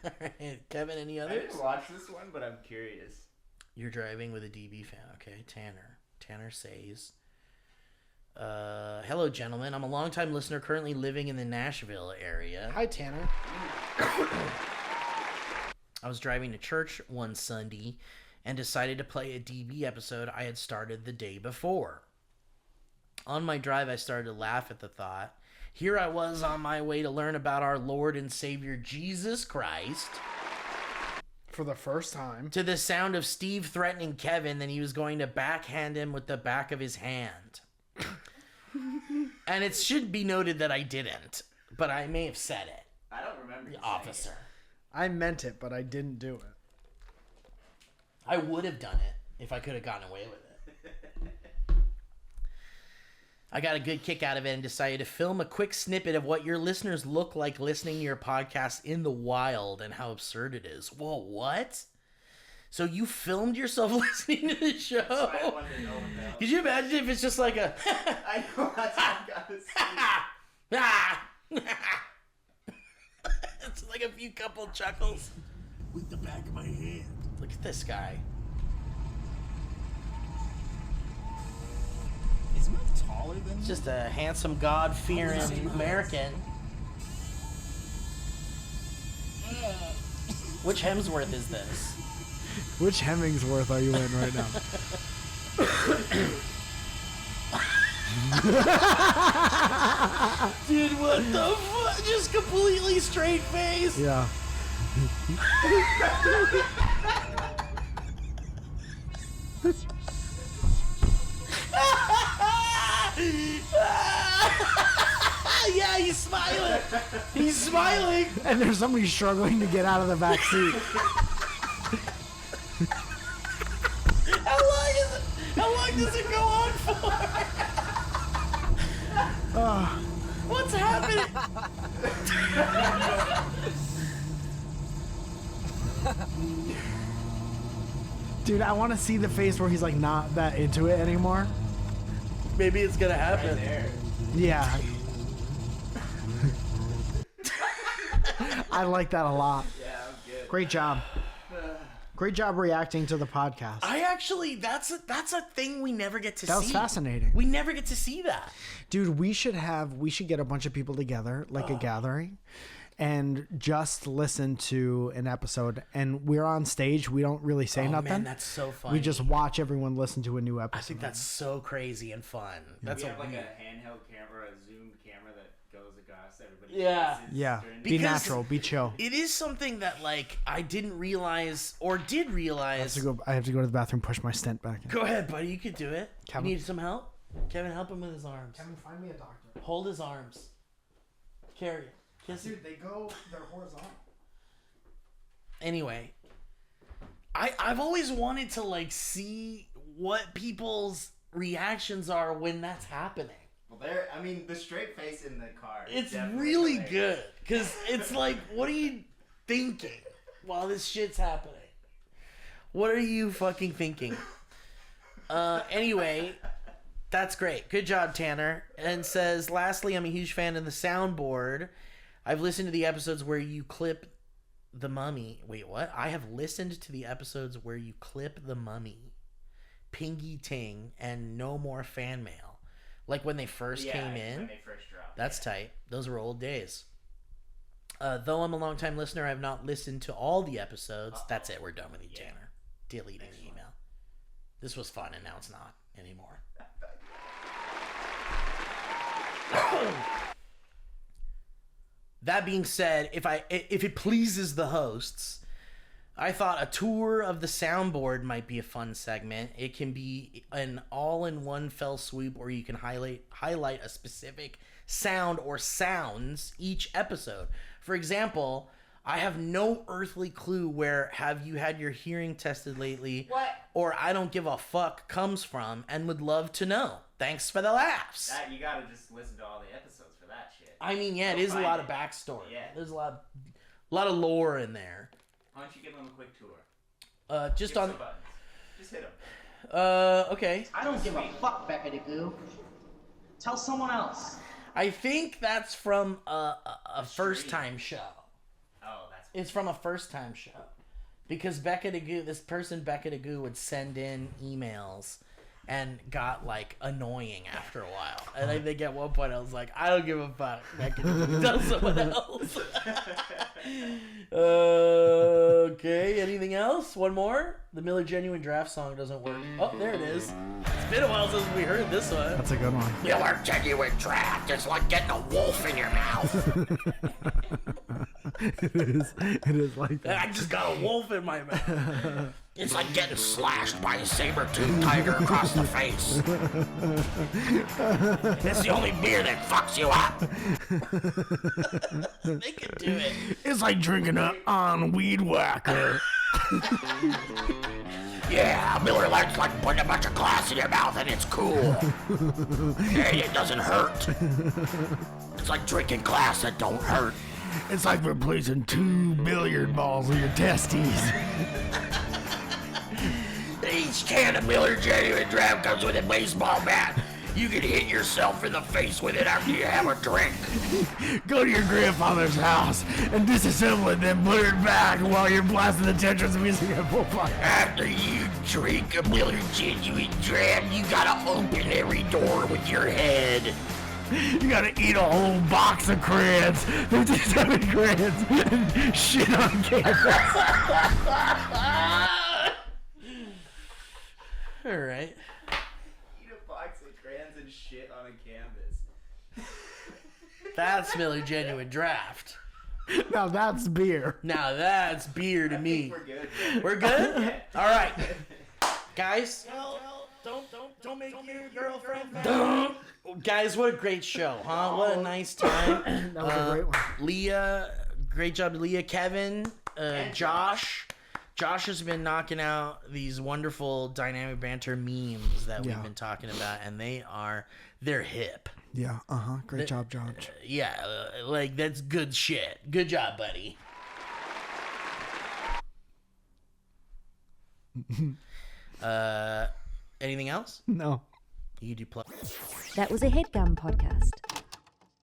Speaker 3: All right, Kevin, any
Speaker 6: I
Speaker 3: others?
Speaker 6: didn't watch this one, but I'm curious.
Speaker 3: You're driving with a DB fan. Okay, Tanner. Tanner says, hello, gentlemen. I'm a longtime listener currently living in the Nashville area.
Speaker 2: Hi, Tanner.
Speaker 3: I was driving to church one Sunday and decided to play a DB episode I had started the day before. On my drive, I started to laugh at the thought. Here I was on my way to learn about our Lord and Savior Jesus Christ.
Speaker 2: For the first time.
Speaker 3: To the sound of Steve threatening Kevin that he was going to backhand him with the back of his hand. And it should be noted that I didn't, but I may have said it.
Speaker 6: I don't remember you saying
Speaker 3: Officer.
Speaker 2: I meant it, but I didn't do it.
Speaker 3: I would have done it if I could have gotten away with it. I got a good kick out of it and decided to film a quick snippet of what your listeners look like listening to your podcast in the wild and how absurd it is. Whoa, what? So you filmed yourself listening to the show?
Speaker 6: I wanted to know what that was.
Speaker 3: Could you imagine if it's just like a...
Speaker 6: I know, that's what I gotta see.
Speaker 3: It's like a few couple chuckles. With the back of my hand. Look at this guy.
Speaker 7: Isn't that taller than you?
Speaker 3: Just a handsome, God-fearing American. Which Hemsworth is this?
Speaker 2: Which Hemmingsworth are you in right now?
Speaker 3: Dude, what the fuck? Just completely straight face.
Speaker 2: Yeah.
Speaker 3: Yeah, he's smiling. He's smiling.
Speaker 2: And there's somebody struggling to get out of the back seat.
Speaker 3: How long does it go on for? What's happening?
Speaker 2: Dude, I want to see the face where he's like not that into it anymore.
Speaker 3: Maybe it's gonna happen.
Speaker 6: There.
Speaker 2: Yeah. I like that a lot.
Speaker 6: Yeah, I'm good.
Speaker 2: Great job. Great job reacting to the podcast.
Speaker 3: I actually, that's a thing we never get to see.
Speaker 2: That was fascinating.
Speaker 3: We never get to see that.
Speaker 2: Dude, we should get a bunch of people together, like a gathering, and just listen to an episode. And we're on stage. We don't really say nothing.
Speaker 3: Man, that's so funny.
Speaker 2: We just watch everyone listen to a new episode.
Speaker 3: I think that's so crazy and fun. That's
Speaker 6: We
Speaker 3: a
Speaker 6: have like a handheld camera, a zoom camera that goes across everybody.
Speaker 3: Yeah.
Speaker 2: Yeah.
Speaker 6: During
Speaker 2: Be
Speaker 3: Because-
Speaker 2: natural. Be chill.
Speaker 3: It is something that like I didn't realize or did realize.
Speaker 2: I have to go to the bathroom, push my stent back in.
Speaker 3: Go ahead, buddy. You could do it.
Speaker 2: Kevin.
Speaker 3: You need some help? Kevin, help him with his arms.
Speaker 2: find me a doctor.
Speaker 3: Hold his arms. Carry it. Kiss it.
Speaker 2: they're horizontal.
Speaker 3: Anyway, I've always wanted to like see what people's reactions are when that's happening.
Speaker 6: Well, the straight face in the car. is
Speaker 3: It's
Speaker 6: definitely
Speaker 3: really
Speaker 6: hilarious.
Speaker 3: good because it's like, what are you thinking while this shit's happening? What are you fucking thinking? Anyway, that's great. Good job, Tanner. And says, lastly, I'm a huge fan of the soundboard. I've listened to the episodes where you clip the mummy. Wait, what? I have listened to the episodes where you clip the mummy, Pingy Ting, and No More Fan Mail. Like when they first came in.
Speaker 6: When they first dropped.
Speaker 3: That's tight. Those were old days. Though I'm a long-time listener, I have not listened to all the episodes. That's it. We're done with you, Tanner. Deleting the email. This was fun, and now it's not anymore. That being said, if it pleases the hosts, I thought a tour of the soundboard might be a fun segment. It can be an all-in-one fell swoop, or you can highlight a specific sound or sounds each episode. For example, I have no earthly clue where "Have you had your hearing tested lately?"
Speaker 6: What?
Speaker 3: or "I don't give a fuck" comes from, and would love to know. Thanks for the laughs.
Speaker 6: That you gotta just listen to all the episodes for that shit.
Speaker 3: I mean, yeah, it is a lot of backstory.
Speaker 6: Yeah.
Speaker 3: There's a lot of lore in there.
Speaker 6: Why don't you give them a quick tour?
Speaker 3: Just
Speaker 6: Give
Speaker 3: on.
Speaker 6: some buttons. Just hit them.
Speaker 3: Okay.
Speaker 8: I don't give a fuck, Becca Goo. Tell someone else.
Speaker 3: I think that's from a first time show.
Speaker 6: Oh, that's.
Speaker 3: It's from a first time show. Because this person Becca DeGoo would send in emails and got like annoying after a while. And I think at one point I was like, I don't give a fuck. Becca DeGoo, tell someone else. Okay, anything else? One more? The Miller Genuine Draft song doesn't work. Oh, there it is. It's been a while since we heard this one.
Speaker 2: That's a good one.
Speaker 5: Miller Genuine Draft. It's like getting a wolf in your mouth.
Speaker 2: It is like that.
Speaker 3: I just got a wolf in my mouth.
Speaker 5: It's like getting slashed by a saber-toothed tiger across the face. It's the only beer that fucks you up.
Speaker 3: They could do it.
Speaker 2: It's like drinking on weed whacker.
Speaker 5: Yeah, Miller Lite's like putting a bunch of glass in your mouth and it's cool. And it doesn't hurt. It's like drinking glass that don't hurt.
Speaker 2: It's like replacing 2 billiard balls with your testes.
Speaker 5: Each can of Miller Genuine Draft comes with a baseball bat. You can hit yourself in the face with it after you have a drink.
Speaker 2: Go to your grandfather's house and disassemble it, then put it back while you're blasting the Tetris music at full volume.
Speaker 5: After you drink a Miller Genuine Draft, you gotta open every door with your head.
Speaker 2: You gotta eat a whole box of crayons, 57 crayons, and shit on campus.
Speaker 3: All right.
Speaker 6: Eat a box of crayons and shit on a canvas.
Speaker 3: That's Miller Genuine Draft.
Speaker 2: Now that's beer.
Speaker 3: Now that's beer to me.
Speaker 6: We're good.
Speaker 3: We're good? All right. Guys, don't make your girlfriend mad. Guys, what a great show, huh? What a nice time.
Speaker 2: That was a great one.
Speaker 3: Leah, great job, Leah. Kevin, Josh. Josh has been knocking out these wonderful dynamic banter memes that we've been talking about, and they're hip.
Speaker 2: Yeah, great job, George.
Speaker 3: Yeah, like that's good shit. Good job, buddy. Anything else?
Speaker 2: No.
Speaker 3: You do plug.
Speaker 9: That was a HeadGum podcast.